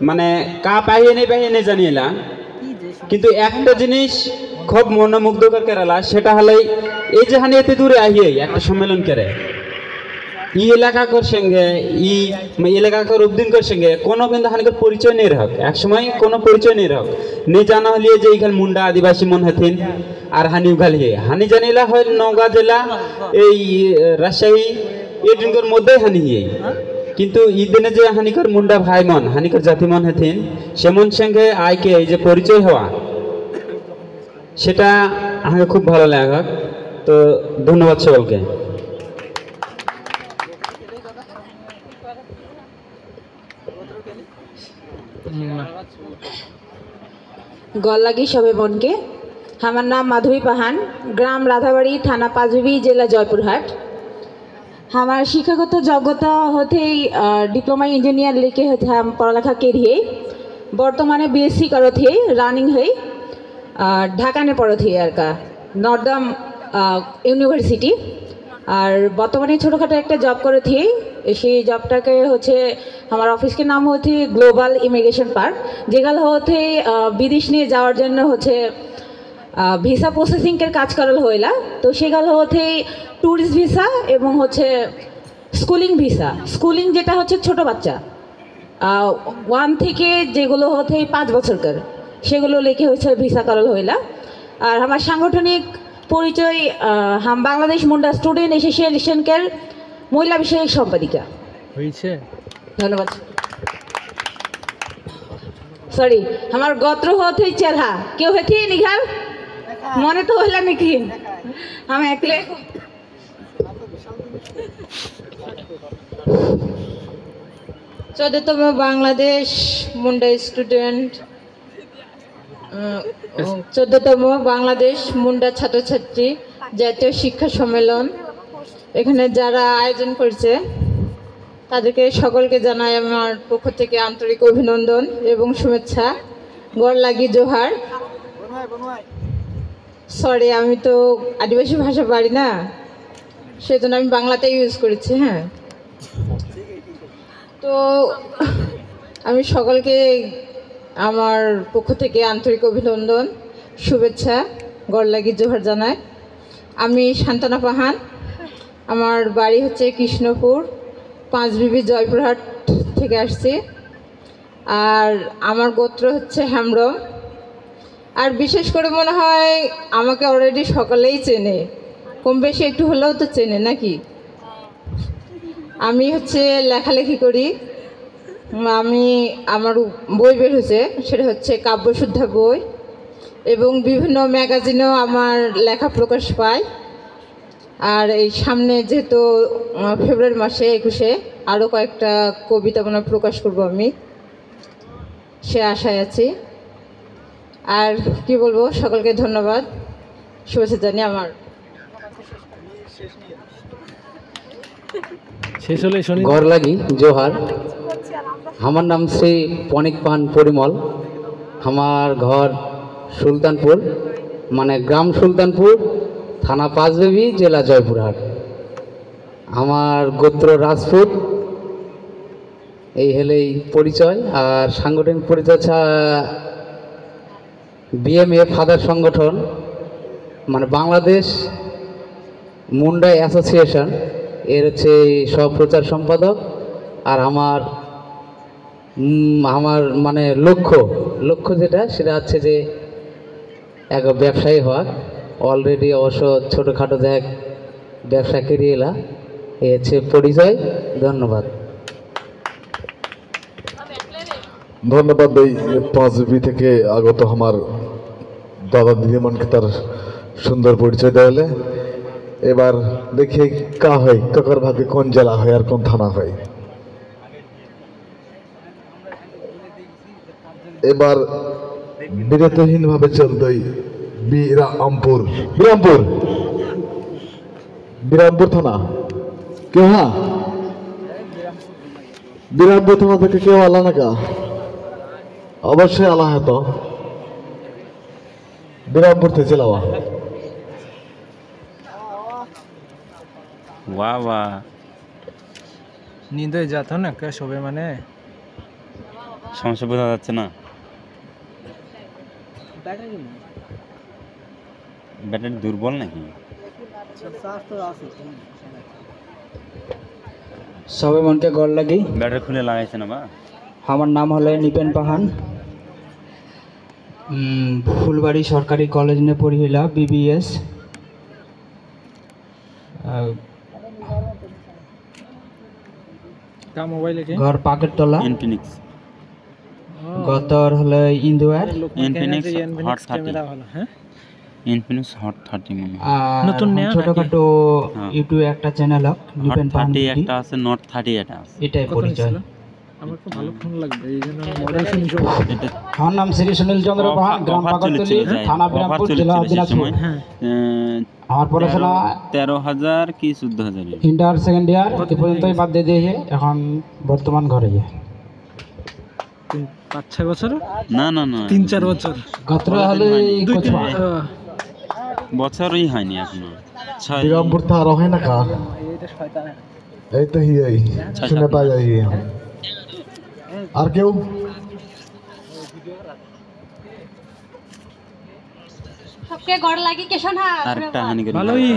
Speaker 10: মানে কা পাইয়ে নেই জানিয়েলা, কিন্তু একটা জিনিস খুব মনোমুগ্ধকর কেরালা, সেটা হলে এই যে হানি এত দূরে আহিয়ে একটা সম্মেলন করে ই এলাকার সঙ্গে ই এলাকার উদ্দিনকর সঙ্গে কোনো কিন্তু হানিকর পরিচয় নেই রাখ, এক সময় কোনো পরিচয় নেই রাখ, নেই জানা হলিয়ে যে এইখানে মুন্ডা আদিবাসী মন হতেন। আর হানি উঘালিয়ে হানি জানিলা হয় নওগাঁ জেলা এই রাজশাহী এই দিনকর মধ্যেই হানি হিয়ে, কিন্তু ই দিনে যে হানিকর মুন্ডা ভাই মন হানিকর জাতি মন হতেন সেমন সঙ্গে আইকে এই যে পরিচয় হওয়া, সেটা আমাকে খুব ভালো লাগে। তো ধন্যবাদ সকলকে।
Speaker 2: गल्लागी सबे मन के हमार नाम माधवी पाहान, ग्राम राधाबाड़ी, थाना 5 बिबी, जिला जयपुरहाट। हमार शिक्षागत योग्यता होते डिप्लोमा इंजिनियर लेके होते हम पढ़ालेखा करिए। बर्तमाने बीएससी करो थे, रानिंग है ढाका ने पढ़ो थे यार का नॉर्दर्न यूनिवर्सिटी। और बर्तमाने छोटोखाटो एक जब करे थे, সেই জবটাকে হচ্ছে আমার অফিসের নাম হচ্ছে গ্লোবাল ইমিগ্রেশন পার্ক, যেগুলো হচ্ছে বিদেশ নিয়ে যাওয়ার জন্য হচ্ছে ভিসা প্রসেসিংয়ের কাজ করা হইলা। তো সেগুলো হচ্ছে ট্যুরিস্ট ভিসা এবং হচ্ছে স্কুলিং ভিসা। স্কুলিং যেটা হচ্ছে ছোট বাচ্চা 1 থেকে যেগুলো হচ্ছে 5 বছরকার, সেগুলো লেখে হচ্ছে ভিসা করা হইলা। আর আমার সাংগঠনিক পরিচয় हम বাংলাদেশ মুন্ডা স্টুডেন্ট অ্যাসোসিয়েশনের महिला विषयक सम्पादिका। धन्यवाद। सॉरी हमार गोत्र होते चेहरा क्यों होती है निघाल मने तो होला नहीं हम एकले
Speaker 6: 14तम बांग्लादेश मुंडा स्टूडेंट 14तम बांग्लादेश मुंडा छात्र छात्री জাতীয় শিক্ষা সম্মেলন এখানে যারা আয়োজন করেছে তাদেরকে সকলকে জানাই আমার পক্ষ থেকে আন্তরিক অভিনন্দন এবং শুভেচ্ছা। গড় লাগি জোহার। সরি আমি তো আদিবাসী ভাষা পারি না, সেজন্য আমি বাংলাতে ইউজ করেছি। হ্যাঁ, তো আমি সকলকে আমার পক্ষ থেকে আন্তরিক অভিনন্দন শুভেচ্ছা গড় লাগি জোহার জানাই। আমি শান্তনা পাহান, আমার বাড়ি হচ্ছে কৃষ্ণপুর 5 বিবি, জয়পুরহাট থেকে আসছি। আর আমার গোত্র হচ্ছে হেমব্রম। আর বিশেষ করে মনে হয় আমাকে অলরেডি সকলেই চেনে, কম বেশি একটু হলেও তো চেনে নাকি। আমি হচ্ছে লেখালেখি করি, আমি আমার বই বের হয়েছে, সেটা হচ্ছে কাব্যশুদ্ধা বই, এবং বিভিন্ন ম্যাগাজিনেও আমার লেখা প্রকাশ পায়। আর এই সামনে যেহেতু ফেব্রুয়ারি মাসে 21-এ আরও কয়েকটা কবিতা প্রকাশ করব, আমি সে আশায় আছি। আর কি বলবো, সকলকে ধন্যবাদ, শুভেচ্ছা জানিয়ে আমার
Speaker 5: শেষ হলে
Speaker 8: গড় লাগি জোহার। আমার নাম শ্রী পনিক পান পরিমল। আমার ঘর সুলতানপুর, মানে গ্রাম সুলতানপুর, থানা পাঁচবিবি, জেলা জয়পুরহাট। আমার গোত্র রাজপুত। এই হলেই পরিচয়। আর সাংগঠনিক পরিচয় বিএমএ ফাদার সংগঠন, মানে বাংলাদেশ মুন্ডা অ্যাসোসিয়েশন, এর হচ্ছে সহপ্রচার সম্পাদক। আর আমার মানে লক্ষ্য যেটা, সেটা হচ্ছে যে এক ব্যবসায়ী হওয়া। অলরেডি অবশ্য ছোটোখাটো দেখ ব্যবসা করিয়ে এলা। এ হচ্ছে পরিচয়। ধন্যবাদ।
Speaker 1: ধন্যবাদ এই পাঁচবি থেকে আগত আমার দাদা দিদিমনকে তার সুন্দর পরিচয় দেওয়ালে। এবার দেখি কা হয়, কাকার ভাগে কোন জেলা হয় আর কোন থানা হয়। এবার বিরতহীন ভাবে চলতই বিরামপুর থানা। কেউ হ্যাঁ, বিরামপুর থানা থেকে কেউ আলা না কা? অবশ্যই আলা হ্যাঁ। তো বিরামপুর থেকে চলাওয়া।
Speaker 3: वाह वाह,
Speaker 4: नींद जाता ना क्या शोभे माने
Speaker 3: সমস্যা বোঝা যাচ্ছে না। ব্যাটারি দুর্বল নাকি?
Speaker 8: সবে মনকে গড় লাগি।
Speaker 3: ব্যাটারি খুলে লাগাইছে না বা?
Speaker 8: আমার নাম হলো নিপেন পাহান। ফুলবাড়ি সরকারি কলেজ নে পড়ি হইলা BBS। ঘর পাকেরতলা,
Speaker 3: ইনফিনিক্স।
Speaker 8: গতর হলো ইন্দুয়ার,
Speaker 3: ইনফিনিক্স হট 30। হ্যাঁ, ইনফিনিক্স হট 30 মানে
Speaker 8: নতুন ছোটখাটো ইউটিউবে একটা চ্যানেল আছে নিপেন পাহান,
Speaker 3: একটা আছে নট 30, এটা আছে।
Speaker 8: এটাই পরিচয়।
Speaker 4: আমার খুব ভালো ফোন লাগবে, এইজন্য মডেল শুনি।
Speaker 8: আমার নাম শ্রী সুনীল চন্দ্র পাহান, গ্রাম পাগলতলি, থানা বিরামপুর, জেলা দিনাজপুর। আমার পড়াশোনা
Speaker 3: 13,000 কি 14,000
Speaker 8: ইন্টার সেকেন্ড ইয়ার এই পর্যন্তই বাদ দিয়ে দিয়ে এখন বর্তমান ঘরে।
Speaker 4: 5-6 বছর?
Speaker 3: না না না,
Speaker 4: 3-4 বছর।
Speaker 8: গত হলে
Speaker 3: বছরই হয়নি এখনো।
Speaker 1: বিরামপুর তো আর হয় না কা? এই তো এই শুনে পাই যাই। আর কেউ?
Speaker 7: सबके गड़ लागी केशन हा
Speaker 3: আরেকটা হানি করি
Speaker 4: ভালোই।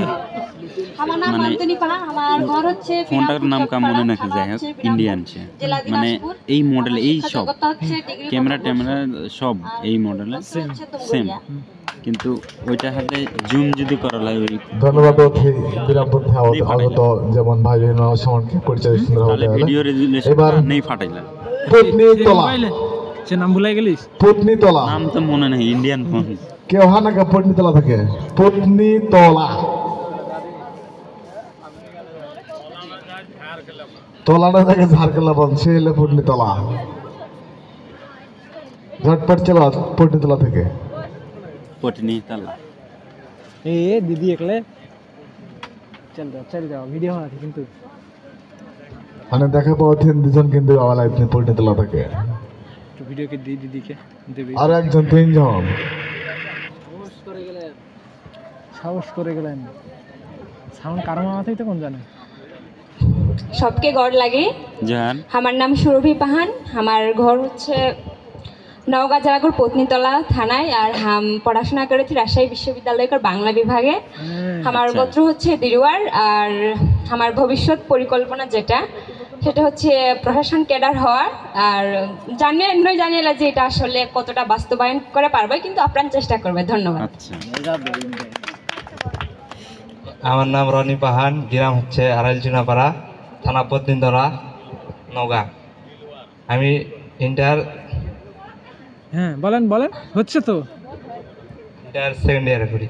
Speaker 7: আমার নাম আন্তনি পাহাড়, আমার ঘর হচ্ছে
Speaker 3: ফোনটার নাম কাম মনে নাকি, যাই হোক ইন্ডিয়ান সে, মানে এই মডেল, এই সব ক্যামেরা ট্যামেরা সব এই মডেলের সেম, কিন্তু ওইটা হাতে জুম যদি করা লাগে ওই।
Speaker 1: ধন্যবাদ বিরামপুর আগত যেমন ভাই বোন সমানকে পরিচয় সুন্দর হবে।
Speaker 3: ভিডিও রেজুলেশন
Speaker 1: এবার
Speaker 3: নেই ফাটাইলা
Speaker 1: পত্নী তলা,
Speaker 4: সে নাম ভুলাই গেলিস?
Speaker 1: পত্নী তলা
Speaker 3: নাম তো মনে নেই, ইন্ডিয়ান ফোন।
Speaker 1: কেউ হা না পত্নী তলা থাকে? পত্নী তলা, তলাটা থেকে ঝাড়খেলা বলছে এলে পত্নী তলা। ঝটপট চলো পত্নী তলা থেকে।
Speaker 3: পত্নী তলা
Speaker 4: এ দিদি একলে চল যাও ভিডিও আছে কিন্তু
Speaker 1: মানে দেখা পাওয়াছেন দুজন কিন্তু আওয়াজ আইতে পত্নী তলা থেকে।
Speaker 4: তো ভিডিও কে দিদিকে দেবে
Speaker 1: আর একজন তিনজন
Speaker 4: সাহস করে গেলেন। সাউন্ড কারণ মাথায় তো কোন জানে।
Speaker 2: सबके गड़ लागे। हमार नाम सुरभि पाहान, हमार घर হচ্ছে নওগাঁ জেলার পত্নীতলা থানায়। আর हम পড়াশোনা করেছি রাজশাহী বিশ্ববিদ্যালয়ের বাংলা বিভাগে। আমার গোত্র হচ্ছে দিরুয়ার। আর আমার ভবিষ্যৎ পরিকল্পনা যেটা, সেটা হচ্ছে প্রশাসন ক্যাডার হওয়ার। আর জানিয়ে যে এটা আসলে কতটা বাস্তবায়ন করে পারবে, কিন্তু আপ্রাণ চেষ্টা করবে। ধন্যবাদ।
Speaker 8: আমার নাম রনি পাহান, গ্রাম হচ্ছে আড়াইল চুনাপাড়া, থানা পত্নীতলা, নওগাঁ। আমি ইন্টার
Speaker 4: বলেন হচ্ছে তো
Speaker 8: ইন্টার সেকেন্ড ইয়ারে করি।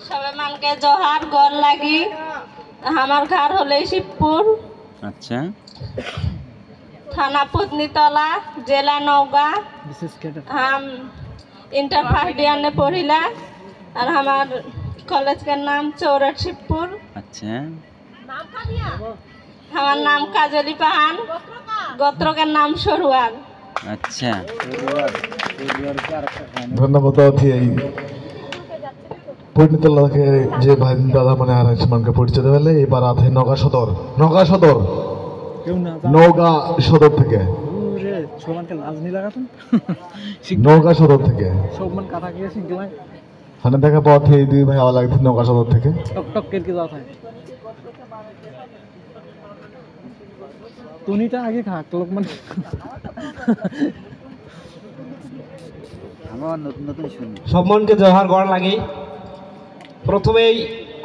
Speaker 7: সবে মানকে জোহার গড় লাগি। আমার ঘর হলে শিবপুর,
Speaker 3: আচ্ছা,
Speaker 7: থানা পত্নীতলা, জেলা নওগাঁ। हम इंटर फर्स्ट ईयर में पढ़िला। और हमार कॉलेज का नाम चौरठ शिवपुर।
Speaker 3: अच्छा,
Speaker 7: আমার নাম কাজলি পাহান, গোত্রকের নাম সরুয়ার।
Speaker 3: আচ্ছা,
Speaker 1: ধন্যবাদ। এই পরিণীতকে যে ভাই দাদা মানে আর একজনকে পরিচয় দেওয়া এবার আছে নওগাঁ সদর, নওগাঁ সদর, নওগাঁ সদর থেকে, নওগাঁ সদর থেকে মানে দেখা পাওয়া এই দুই ভাই আলাদা লাগছে নওগাঁ সদর থেকে।
Speaker 4: তুনিটা আগে খাক লোক মানে
Speaker 21: সব মনকে জোহার গড় লাগি। প্রথমেই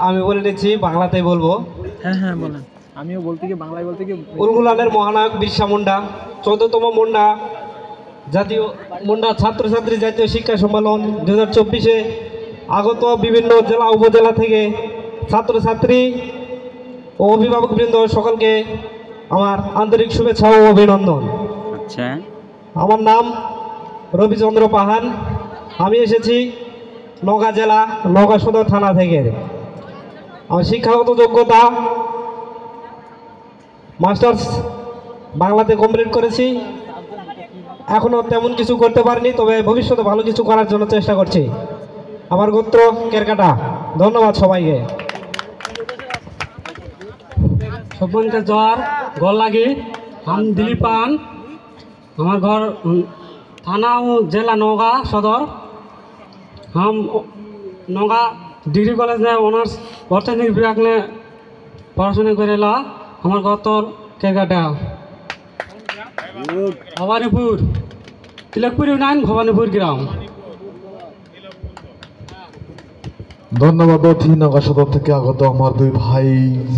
Speaker 21: আমি বলে নিচ্ছি, বাংলাতেই বলবো।
Speaker 4: হ্যাঁ হ্যাঁ বলেন। আমিও বলতে গিয়ে বাংলায় বলতে গিয়ে
Speaker 21: উলগুলানের মহানায়ক বিরসা মুন্ডা 14তম মুন্ডা জাতীয় মুন্ডা ছাত্রছাত্রী জাতীয় শিক্ষা সম্মেলন 2024-এ আগত বিভিন্ন জেলা উপজেলা থেকে ছাত্রছাত্রী ও অভিভাবকবৃন্দ সকলকে আমার আন্তরিক শুভেচ্ছা ও অভিনন্দন।
Speaker 3: আচ্ছা,
Speaker 21: আমার নাম রবিচন্দ্র পাহান। আমি এসেছি নওগাঁ জেলা নওগাঁ সদর থানা থেকে। আমার শিক্ষাগত যোগ্যতা মাস্টার্স বাংলাতে কমপ্লিট করেছি। এখনও তেমন কিছু করতে পারিনি, তবে ভবিষ্যতে ভালো কিছু করার জন্য চেষ্টা করছি। আমার গোত্র কেরকাটা। ধন্যবাদ সবাইকে।
Speaker 12: সবনকে জ্বর গল লাগি। আমি দিলীপ পান, আমার ঘর থানা ও জেলা নওগাঁ সদর। हम नौगा डिग्री कॉलेज में ऑनर्स अर्थनीति विभाग में पढ़ाशोना करेला। हमार गौतर केरकाटा भवानीपुर तिलकपुर यूनियन भवानीपुर ग्राम।
Speaker 1: ধন্যবাদ। নওগাঁ সদর থেকে আগত আমার দুই ভাই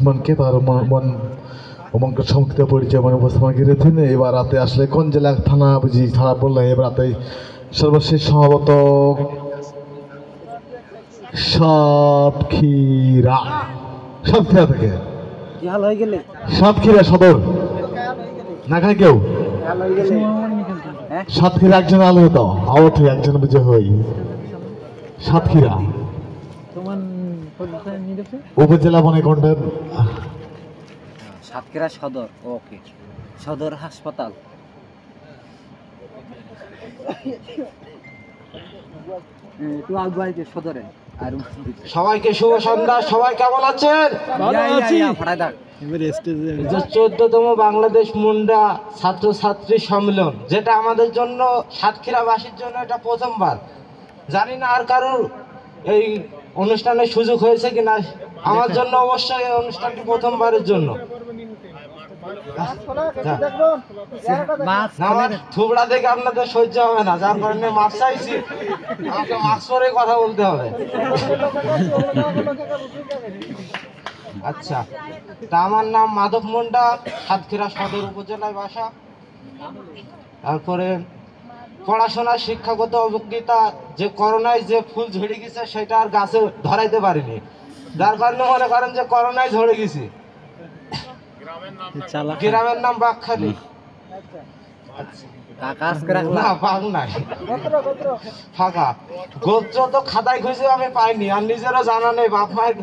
Speaker 1: মনকে তার মন ওমনকে সংক্ষিপ্ত পরিচয় মানে উপস্থাপন করেছেন। এবার রাতে আসলে কোন জেলা থানা বুঝি থানা বললে এবার রাতে সর্বশেষ সম্ভবত সাতক্ষীরা, সাতক্ষীরা থেকে সাতক্ষীরা সদর না খায় কেউ সাতক্ষীরা একজন আলো হতো আওয়াজ একজন বুঝে হই সাতক্ষীরা উপজেলা মনে কোনটা?
Speaker 13: সাতক্ষীরা সদর। ওকে, সদর হাসপাতাল। সদরে
Speaker 21: সবাইকে শুভ সন্ধ্যা। সবাই কেমন আছেন? 14তম বাংলাদেশ মুন্ডা ছাত্রছাত্রী সম্মেলন, যেটা আমাদের জন্য সাতক্ষীরাবাসীর জন্য এটা প্রথমবার। জানি না আর কারোর এই অনুষ্ঠানের সুযোগ হয়েছে কিনা। আমার জন্য অবশ্যই এই অনুষ্ঠানটি প্রথমবারের জন্য। থুবড়া দেখে আপনাদের সহ্য হবে না, যার কারণে মাস্ক চাইছি। আমাকে মাস্ক পরে কথা বলতে হবে। আচ্ছা, তা আমার নাম মাধব মুন্ডা, সাতক্ষীরা সদর উপজেলায় বাসা। তারপরে পড়াশোনার শিক্ষাগত অভিজ্ঞতা, যে করোনায় যে ফুল ঝরে গেছে সেটা আর গাছে ধরাইতে পারিনি, যার কারণে মনে করেন যে করোনায় ঝরে গেছি। গ্রামের নাম বাকখালি। ফাঁকা গোত্র তো খাতায় খুঁজে আমি পাইনি, আর নিজেরও জানা নেই, বাপ মায়ের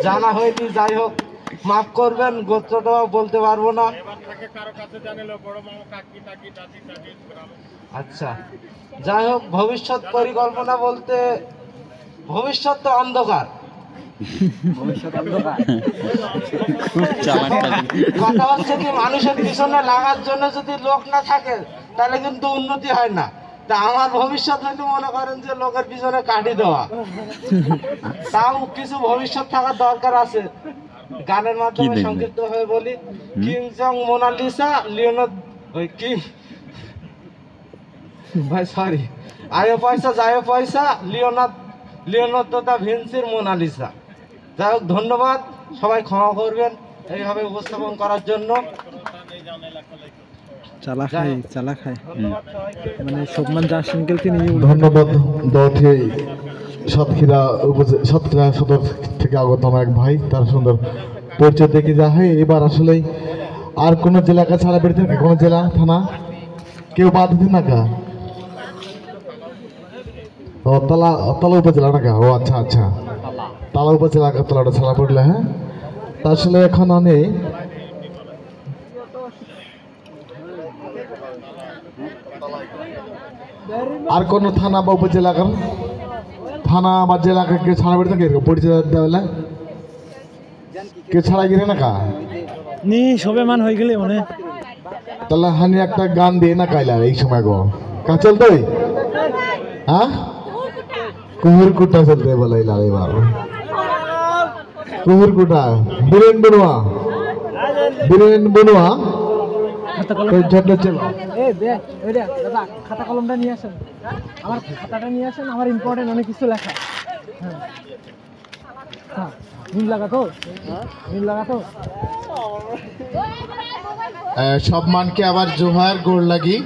Speaker 21: জানা হয়নি। যাই হোক, মাফ করবেন, গোত্রটাও বলতে পারবো না। আচ্ছা, যাই হোক, ভবিষ্যৎ পরিকল্পনা বলতে ভবিষ্যৎ তো অন্ধকার। কথা হচ্ছে কি, মানুষের পিছনে লাগার জন্য যদি লোক না থাকে তাহলে কিন্তু উন্নতি হয় না। তা আমার ভবিষ্যৎ হয়তো মনে করেন যে লোকের পিছনে কাটি দেওয়া। তাও কিছু ভবিষ্যৎ থাকার দরকার আছে। গানের মাধ্যমে সংক্ষিপ্ত হয়ে বলি, কিং জং মোনালিসা লিওনার্দো, ওই কি ভাই সরি, আয়ো পয়সা যায়ো পয়সা, লিওনার্দো দা ভিঞ্চির মোনালিসা। যাই হোক, ধন্যবাদ, সবাই ক্ষমা করবেন এইভাবে উপস্থাপন করার জন্য।
Speaker 4: মানে শোভমান জাসিনকে তিনি
Speaker 1: ধন্যবাদ। সাতক্ষীরা সদর থেকে আগত আমার এক ভাই, তার সুন্দর পরিচয় দেখে যা হয়। এবার আসলে আর কোন জেলা কাছে ছাড়া বেরোতে কোন জেলা থানা কেউ বাদ দিন না কা? ও তালা উপজেলা না কা? ও আচ্ছা আচ্ছা, তালা উপজেলা তলাটা ছাড়া পড়লে। হ্যাঁ, আসলে এখন আনে আর কোন থানা বা উপজেলাকার থানা বা জেলাকে কে ছাড়া বেড়ে থাকে পরিচয় দেওয়া কে ছাড়া গিরে না কা
Speaker 4: নি সবে মান হয়ে গেলে মনে
Speaker 1: তাহলে হানি একটা গান দিয়ে না কাইলা এই সময় গো কা চলতে হ্যাঁ কুহুর কুটা চলতে বলে এবার কুহুর কুটা বীরেন বনুয়া
Speaker 4: দাদা খাতা কলমটা নিয়ে আসেন আমার খাতাটা নিয়ে আসেন আমার ইম্পর্টেন্ট অনেক কিছু লেখা হ্যাঁ নীল লাগা তো
Speaker 9: সব মানকে আবার জোহার গোড় লাগি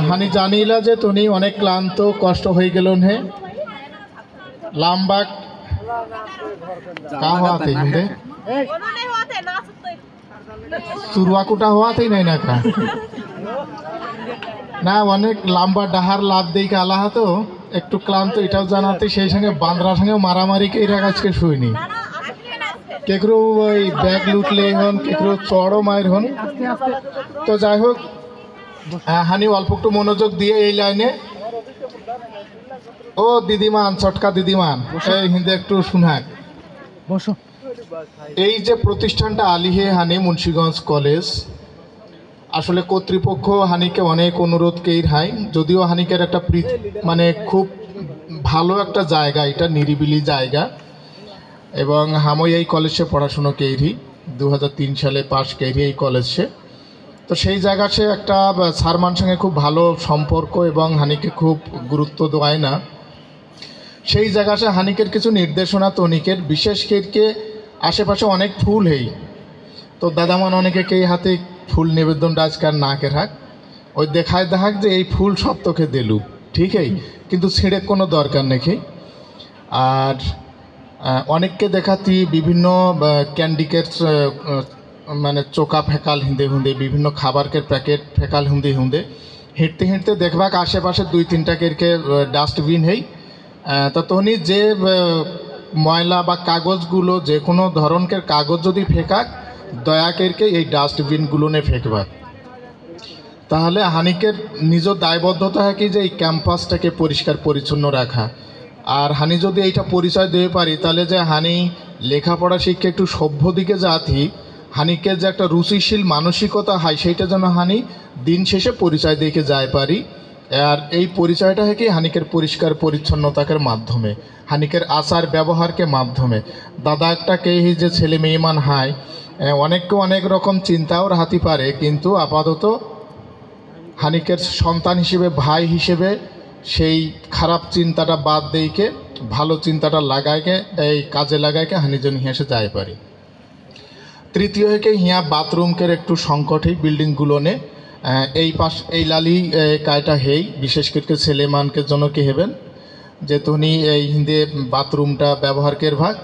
Speaker 9: হানি জানিলা যে তুমি অনেক ক্লান্ত কষ্ট হয়ে গেল হে লাম্বা কা হওয়াতে হিন্দে চুরুয়াকুটা হওয়াতেই নাই না কা না অনেক লম্বা ডাহার লাভ দেই আলাহ তো একটু ক্লান্ত এটাও জানাতে সেই সঙ্গে বান্দরার সঙ্গে মারামারি কে এরা আজকে শুইনি কেকরো ওই ব্যাগ লুটলে হন কেকরো চড়ও মায়ের হন তো যাই হোক হানি অল্প একটু মনোযোগ দিয়ে এই লাইনে ও দিদিমান চটকা দিদিমান এই হিন্দে একটু শুনাক
Speaker 4: বসো
Speaker 9: এই যে প্রতিষ্ঠানটা আলিহে হানি মুন্সিগঞ্জ কলেজ আসলে কর্তৃপক্ষ হানিকে অনেক অনুরোধ কেই হাই যদিও হানিকের একটা মানে খুব ভালো একটা জায়গা এটা নিরিবিলি জায়গা এবং হামই এই কলেজে পড়াশুনো কেইরি 2003 সালে পাশ কেইরি এই কলেজে তো সেই জায়গা সে একটা সারমান সঙ্গে খুব ভালো সম্পর্ক এবং হানিকে খুব গুরুত্ব দেয় না সেই জায়গা সে হানিকের কিছু নির্দেশনা তনিকের বিশেষ কেরকে আশেপাশে অনেক ফুল হেই তো দাদামান অনেকে কে হাতে ফুল নিবেদনটা আজকাল না কে রাখ ওই দেখায় যে এই ফুল সব তোকে দিলু ঠিকই কিন্তু ছিঁড়ে কোনো দরকার নেই আর অনেককে দেখাতি বিভিন্ন ক্যান্ডিকের মানে চোকা ফেকাল হিন্দে বিভিন্ন খাবারকে প্যাকেট ফেকাল হিন্দে হিঁটতে দেখবাক আশেপাশে 2-3টা কেরকে ডাস্টবিন হেই তো তখনই যে ময়লা বা কাগজগুলো যে কোনো ধরনের কাগজ যদি ফেকাক দয়া করকে এই ডাস্টবিনগুলো নে ফেকবাক তাহলে হানিকের নিজ দায়বদ্ধতা হয় কি যে এই ক্যাম্পাসটাকে পরিষ্কার পরিচ্ছন্ন রাখা আর হানি যদি এইটা পরিচয় দিয়ে পারি তাহলে যে হানি লেখাপড়া শিক্ষা একটু সভ্য দিকে যাতি হানিকে যে একটা রুচিশীল মানসিকতা হয় সেইটা যেন হানি দিন শেষে পরিচয় দিকে যায় পারি আর এই পরিচয়টা হয় কি হানিকের পরিষ্কার পরিচ্ছন্নতাকে মাধ্যমে হানিকের আচার ব্যবহারকে মাধ্যমে দাদা একটা কেই যে ছেলে মেয়েমান হয় অনেককে অনেক রকম চিন্তাও রাখতে পারে কিন্তু আপাতত হানিকের সন্তান হিসেবে ভাই হিসেবে সেই খারাপ চিন্তাটা বাদ দিয়েকে ভালো চিন্তাটা লাগাইকে এই কাজে লাগাইকে হানিজন হেসে যায় পারি তৃতীয় হইকে হিয়া বাথরুমকের একটু সংকট এই বিল্ডিংগুলো নে এই পাশ এই লালি কায়টা হেই বিশেষ করে ছেলেমানকে জন্য কে হেবেন যে তুমি এই হিন্দে বাথরুমটা ব্যবহারকের ভাগ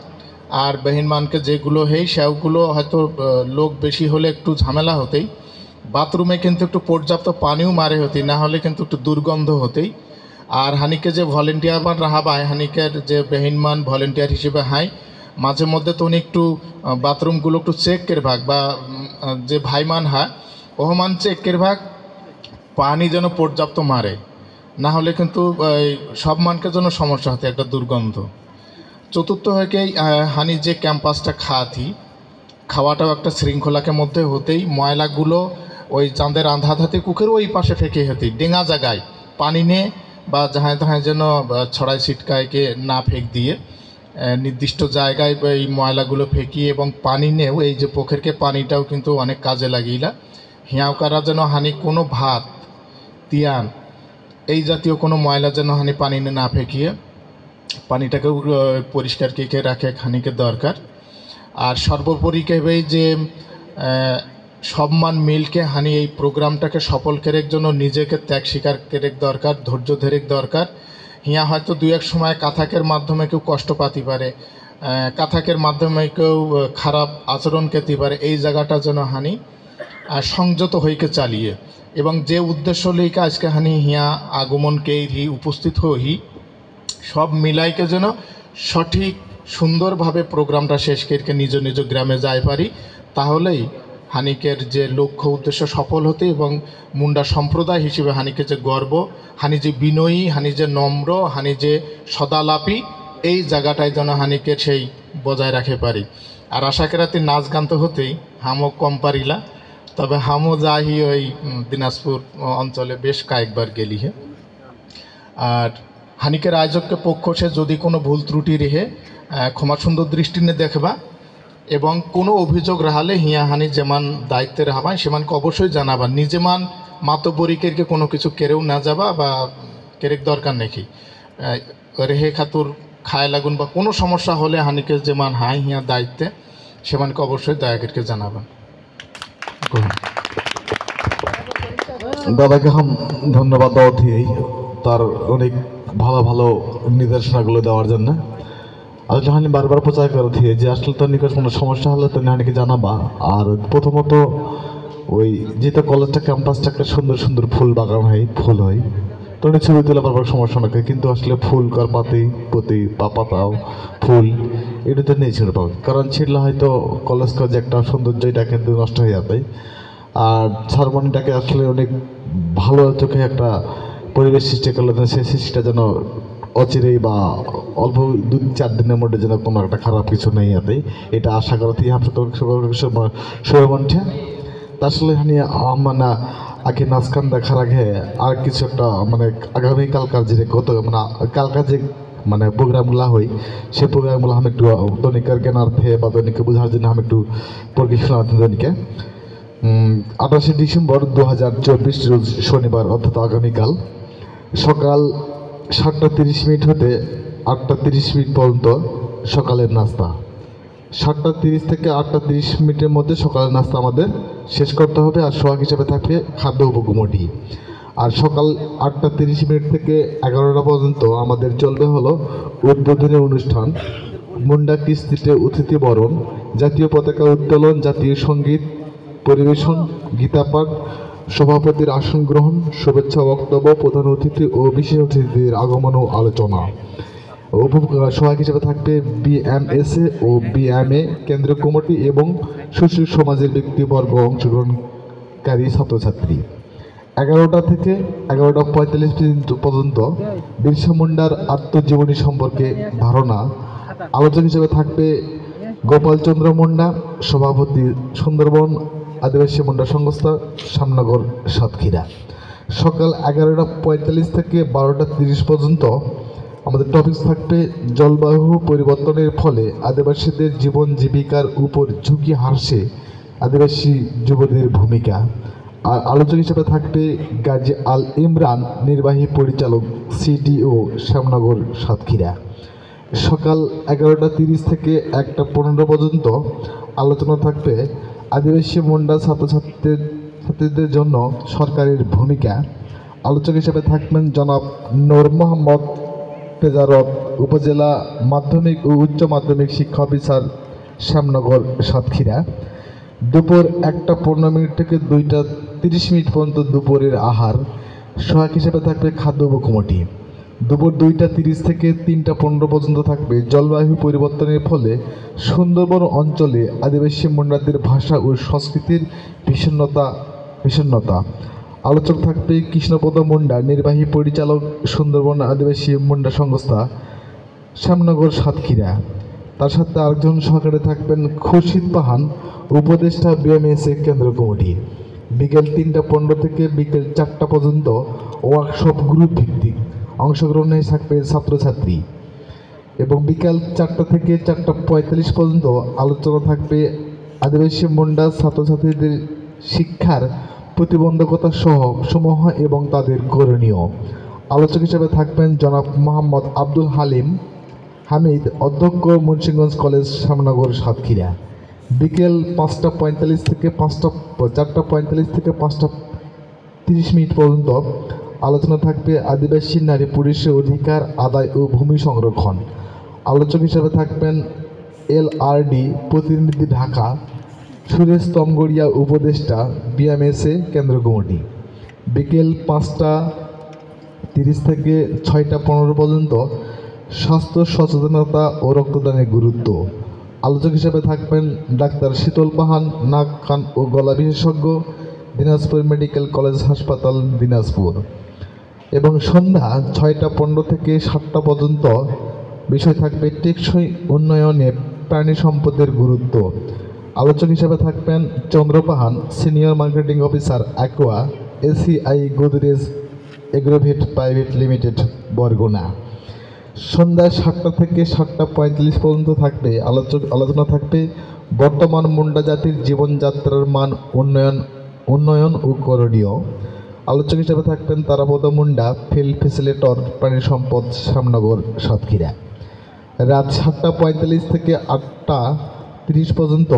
Speaker 9: আর বেহিনমানকে যেগুলো হেই সেগুলো হয়তো লোক বেশি হলে একটু ঝামেলা হতেই বাথরুমে কিন্তু একটু পর্যাপ্ত পানিও মারে হতে না হলে কিন্তু একটু দুর্গন্ধ হতেই আর হানিকে যে ভলেন্টিয়ারমান রাহাবায় হানিকের যে বেহিনমান ভলেন্টিয়ার হিসেবে হাই মাঝে মধ্যে তো উনি একটু বাথরুমগুলো একটু চেকের ভাগ বা যে ভাইমান হা ওহমান চেকের ভাগ পানি যেন পর্যাপ্ত মারে না হলে কিন্তু সব মানকে জন্য সমস্যা হতে একটা দুর্গন্ধ চতুর্থ হয়কে হানি যে ক্যাম্পাসটা খাওয়াটাও একটা শৃঙ্খলাকে মধ্যে হতেই ময়লাগুলো ওই চাঁদের আন্ধাধাতে কুকের ওই পাশে ফেঁকে হতেই ডেঙা জায়গায় পানি নিয়ে বা যাহায় তাহায় যেন ছড়াই ছিটকায়কে না ফেঁক দিয়ে নির্দিষ্ট জায়গায় এই ময়লাগুলো ফেঁকিয়ে এবং পানি নিয়েও এই যে পোখেরকে পানিটাও কিন্তু অনেক কাজে লাগিলা হিয়াওকারা যেন হানি কোনো ভাত তিয়ান এই জাতীয় কোনো ময়লা যেন হানি পানি না ফেঁকিয়ে পানিটাকেও পরিষ্কার কে রাখে খানিকে দরকার আর সর্বোপরি কেবে যে সম্মান মিলকে হানি এই প্রোগ্রামটাকে সফল করার জন্য নিজেকে ত্যাগ স্বীকার করেক দরকার ধৈর্য ধরেক দরকার হিয়া হয়তো 2-1 সময় কাথাকের মাধ্যমে কেউ কষ্ট পাতি পারে কাথাকের মাধ্যমে কেউ খারাপ আচরণ করতে পারে এই জায়গাটা যেন হানি সংযত হইকে চালিয়ে এবং যে উদ্দেশ্য লইকে আজকে হানি হিয়া আগমন কেই উপস্থিত হই সব মিলাইকে যেন সঠিক সুন্দরভাবে প্রোগ্রামটা শেষ করে নিজ নিজ গ্রামে যাই পারি, তাহলেই হানিকের যে লক্ষ্য উদ্দেশ্য সফল হতে এবং মুন্ডা সম্প্রদায় হিসেবে হানিকে যে গর্ব, হানি যে বিনয়ী, হানি যে নম্র, হানি যে সদালাপী, এই জায়গাটায় যেন হানিকে সেই বজায় রাখতে পারি। আর আশা করাতে নাচ গান তো হতেই, হামও কম পারিলা, তবে হামও যাই ওই দিনাজপুর অঞ্চলে বেশ কয়েকবার গেলি হে। আর হানিকের আয়োজককে পক্ষ সে যদি কোনো ভুল ত্রুটি রেহে ক্ষমা সুন্দর দৃষ্টি নিয়ে দেখবা, এবং কোনো অভিযোগ রাহালে হিয়া হানি যেমান দায়িত্বে রাহবান সেমানকে অবশ্যই জানাবা। নিজেমান মাতবরিকেরকে কোনো কিছু কেড়েও না যাবা বা কেরেক দরকার নাকি রেহে খাতুর খায় লাগুন বা কোনো সমস্যা হলে হানিকে যেমান হাই হিয়া দায়িত্বে সেমানকে অবশ্যই দয়াকেরকে জানাবেন।
Speaker 1: দাদাকে হাম ধন্যবাদ দেওয়া থেকেই তার অনেক ভালো ভালো নির্দেশনাগুলো দেওয়ার জন্য। আসলে হানি বারবার প্রচার করে দিয়ে যে আসলে তোর নিকট কোনো সমস্যা হলে তো হানিকে জানাবা। আর প্রথমত ওই যেটা কলেজটা ক্যাম্পাসটাকে সুন্দর সুন্দর ফুল বাগান হয়, ফুল হয়, তো অনেক ছবি তুলে বারবার সমস্যা না, কিন্তু আসলে ফুল কার প্রতি পাতাও ফুল এটা তো নেই ছিঁড়ে পাবে, কারণ ছিঁড়লে হয়তো কলেজ যে একটা সৌন্দর্য এটা কিন্তু নষ্ট হয়ে যাবে। আর সারমনিটাকে আসলে অনেক ভালো চোখে একটা পরিবেশ সৃষ্টি করলে সেই সৃষ্টিটা যেন অচিরেই বা অল্প 2-4 দিনের মধ্যে যেন কোনো একটা খারাপ কিছু নেই যাতে, এটা আশা করতে শুভমন্ঠে। তা আসলে হানি মানে আগে নাচ গান দেখার আগে আর কিছু একটা মানে আগামীকালকার যে মানে কালকার যে মানে প্রোগ্রামগুলো হয় সেই প্রোগ্রামগুলো আমি একটু দৈনিকের জ্ঞানার্থে বা দৈনিককে বোঝার জন্য আমি একটু পড়ি শোনাতে। দৈনিকে 28শে ডিসেম্বর 2024 রোজ শনিবার অর্থাৎ আগামীকাল সকাল 7:30 হতে 8:30 পর্যন্ত সকালের নাস্তা। 7:30 থেকে 8:30 মধ্যে সকালের নাস্তা আমাদের শেষ করতে হবে। আর সোহাগ হিসেবে থাকবে খাদ্য উপকমিটি। আর সকাল 8:30 থেকে 11টা পর্যন্ত আমাদের চলবে হলো উদ্বোধনী অনুষ্ঠান, মুন্ডা কিস্তিতে অতিথি বরণ, জাতীয় পতাকা উত্তোলন, জাতীয় সঙ্গীত পরিবেশন, গীতাপাঠ, সভাপতির আসন গ্রহণ, শুভেচ্ছা বক্তব্য, প্রধান অতিথি ও বিশেষ অতিথিদের আগমন ও আলোচনা। সহায়ক হিসেবে থাকবে বিএমএসএ ও বিএমএ কেন্দ্রীয় কমিটি এবং সুশীল সমাজের ব্যক্তিবর্গ অংশগ্রহণকারী ছাত্রছাত্রী। 11টা থেকে 11:45 পর্যন্ত বিরসা মুন্ডার আত্মজীবনী সম্পর্কে ধারণা। আলোচক হিসেবে থাকবে গোপালচন্দ্র মুন্ডা, সভাপতি সুন্দরবন আদিবাসী মুন্ডা সংস্থা, শ্যামনগর, সাতক্ষীরা। সকাল 11:45 থেকে 12:30 পর্যন্ত আমাদের টপিক থাকবে জলবায়ু পরিবর্তনের ফলে আদিবাসীদের জীবন জীবিকার উপর ঝুঁকি হ্রাসে আদিবাসী যুবদের ভূমিকা। আর আলোচক হিসেবে থাকবে গাজী আল ইমরান, নির্বাহী পরিচালক, সিডিও, শ্যামনগর, সাতক্ষীরা। সকাল 11:30 থেকে 1:15 পর্যন্ত আলোচনা থাকবে আদিবাসী মুন্ডা ছাত্রছাত্রীদের জন্য সরকারের ভূমিকা। আলোচক হিসেবে থাকবেন জনাব নূর মোহাম্মদ তেজারত, উপজেলা মাধ্যমিক ও উচ্চ মাধ্যমিক শিক্ষা অফিসার, শ্যামনগর, সাতক্ষীরা। দুপুর 1:15 থেকে 2:30 পর্যন্ত দুপুরের আহার। সহায়ক হিসেবে থাকবে খাদ্য উপকমিটি। দুপুর 2:30 থেকে 3:15 পর্যন্ত থাকবে জলবায়ু পরিবর্তনের ফলে সুন্দরবন অঞ্চলে আদিবাসী মুন্ডাদের ভাষা ও সংস্কৃতির বিষণ্ণতা। আলোচক থাকবে কৃষ্ণপদ মুন্ডা, নির্বাহী পরিচালক, সুন্দরবন আদিবাসী মুন্ডা সংস্থা, শ্যামনগর, সাতক্ষীরা। তার সাথে আরেকজন সহকারে থাকবেন খুরশিদ পাহান, উপদেষ্টা, বিএমএসএ কেন্দ্রীয় কমিটি। বিকেল 3:15 থেকে বিকেল 4টা পর্যন্ত ওয়ার্কশপ গ্রুপ ভিত্তিক অংশগ্রহণে থাকবে ছাত্রছাত্রী। এবং বিকাল 4টা থেকে 4:45 পর্যন্ত আলোচনা থাকবে আদিবাসী মুন্ডা ছাত্রছাত্রীদের শিক্ষার প্রতিবন্ধকতা সমূহ এবং তাদের করণীয়। আলোচক হিসেবে থাকবেন জনাব মোহাম্মদ আব্দুল হামিদ, অধ্যক্ষ, মুন্সিগঞ্জ কলেজ, শ্যামনগর, সাতক্ষীরা। বিকেল 4:45 থেকে 5:30 পর্যন্ত আলোচনা থাকবে আদিবাসী নারী পুরুষের অধিকার আদায় ও ভূমি সংরক্ষণ। আলোচক হিসেবে থাকবেন এলআরডি প্রতিনিধি, ঢাকা, সুরেশ তমগড়িয়া, উপদেষ্টা, বিএমএসএ কেন্দ্রীয় কমিটি। বিকেল 5:30 থেকে 6:15 পর্যন্ত স্বাস্থ্য সচেতনতা ও রক্তদানের গুরুত্ব। আলোচক হিসেবে থাকবেন ডাক্তার শীতল পাহান, নাক কান ও গলা বিশেষজ্ঞ, দিনাজপুর মেডিকেল কলেজ হাসপাতাল দিনাজপুর। এবং সন্ধ্যা 6টা 15 থেকে 7টা পর্যন্ত বিষয় থাকবে টেকসই উন্নয়নে প্রাণী সম্পদের গুরুত্ব। আলোচক হিসেবে থাকবেন Chandra Pahan, senior marketing officer aqua, ACI Godrej Agrovet private limited Barguna. সন্ধ্যা 7টা থেকে 7টা 45 পর্যন্ত থাকবে আলোচনা থাকবে বর্তমান মুন্ডা জাতির জীবনযাত্রার মান উন্নয়ন ও করণীয়। আলোচক হিসেবে থাকবেন তারাপদ মুন্ডা, ফিল্ড ফ্যাসিলিটর, প্রাণী সম্পদ, শ্যামনগর, সাতক্ষীরা। রাত 7টা 45 থেকে 8টা 30 পর্যন্ত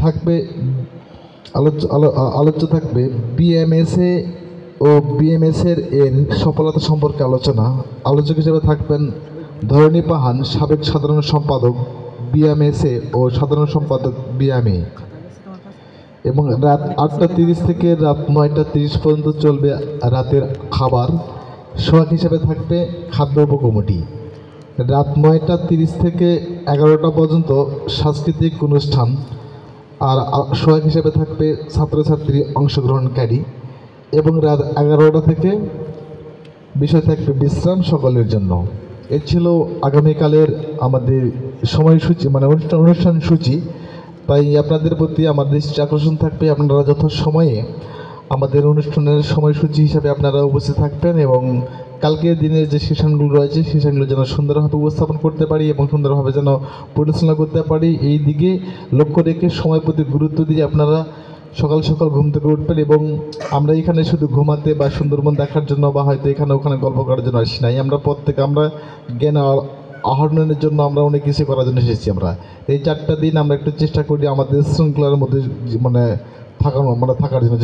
Speaker 1: থাকবে আলোচ্য থাকবে বিএমএসএ ও বিএমএসের সফলতা সম্পর্কে আলোচনা। আলোচক হিসেবে থাকবেন ধরণী পাহান, সাবেক সাধারণ সম্পাদক বিএমএসএ ও সাধারণ সম্পাদক বিএমএ। এবং রাত 8টা 30 থেকে রাত 9টা 30 পর্যন্ত চলবে রাতের খাবার। সোহাগ হিসেবে থাকবে খাদ্য উপকমিটি। রাত 9টা 30 থেকে 11টা পর্যন্ত সাংস্কৃতিক অনুষ্ঠান। আর সোহাগ হিসেবে থাকবে ছাত্রছাত্রী অংশগ্রহণকারী। এবং রাত 11টা থেকে বিষয় থাকবে বিশ্রাম সকলের জন্য। এ ছিল আগামীকালের আমাদের সময়সূচি, মানে অনুষ্ঠান সূচি। তাই আপনাদের প্রতি আমার দৃষ্টি আকর্ষণ থাকবে, আপনারা যথাসময়ে আমাদের অনুষ্ঠানের সময়সূচি হিসাবে আপনারা উপস্থিত থাকবেন এবং কালকের দিনের যে সেশনগুলো রয়েছে সেশনগুলো যেন সুন্দরভাবে উপস্থাপন করতে পারি এবং সুন্দরভাবে যেন পরিচালনা করতে পারি, এই দিকে লক্ষ্য রেখে সময় প্রতি গুরুত্ব দিয়ে আপনারা সকাল সকাল ঘুম থেকে উঠবেন। এবং আমরা এখানে শুধু ঘুমাতে বা সুন্দরবন দেখার জন্য বা হয়তো এখানে ওখানে গল্প করার জন্য আসি নাই, আমরা জ্ঞান আহরণের জন্য আমরা অনেক কিছু করার জন্য এসেছি। আমরা এই 4টা দিন আমরা একটু চেষ্টা করি আমাদের শৃঙ্খলার মধ্যে থাকার জন্য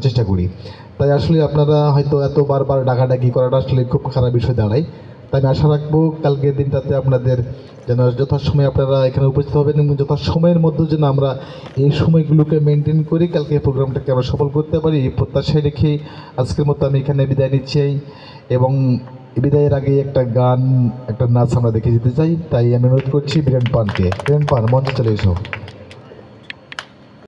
Speaker 1: চেষ্টা করি। তাই আসলে আপনারা হয়তো এত বারবার ডাকাডাকি করাটা আসলে খুব খারাপ বিষয় দাঁড়ায়। তাই আমি আশা রাখবো কালকের দিনটাতে আপনাদের যেন যথাসময়ে আপনারা এখানে উপস্থিত হবেন এবং যথাসময়ের মধ্যে যেন আমরা এই সময়গুলোকে মেনটেন করি কালকে প্রোগ্রামটাকে আমরা সফল করতে পারি, এই প্রত্যাশায় রেখে আজকের মতো আমি এখানে বিদায় নিচ্ছি। এবং বিদায়ের আগে একটা গান, একটা নাচ আমরা দেখে যেতে চাই। তাই আমি অনুরোধ করছি বীরেন পানকে। বীরেন পান, মঞ্চে চলে এসো।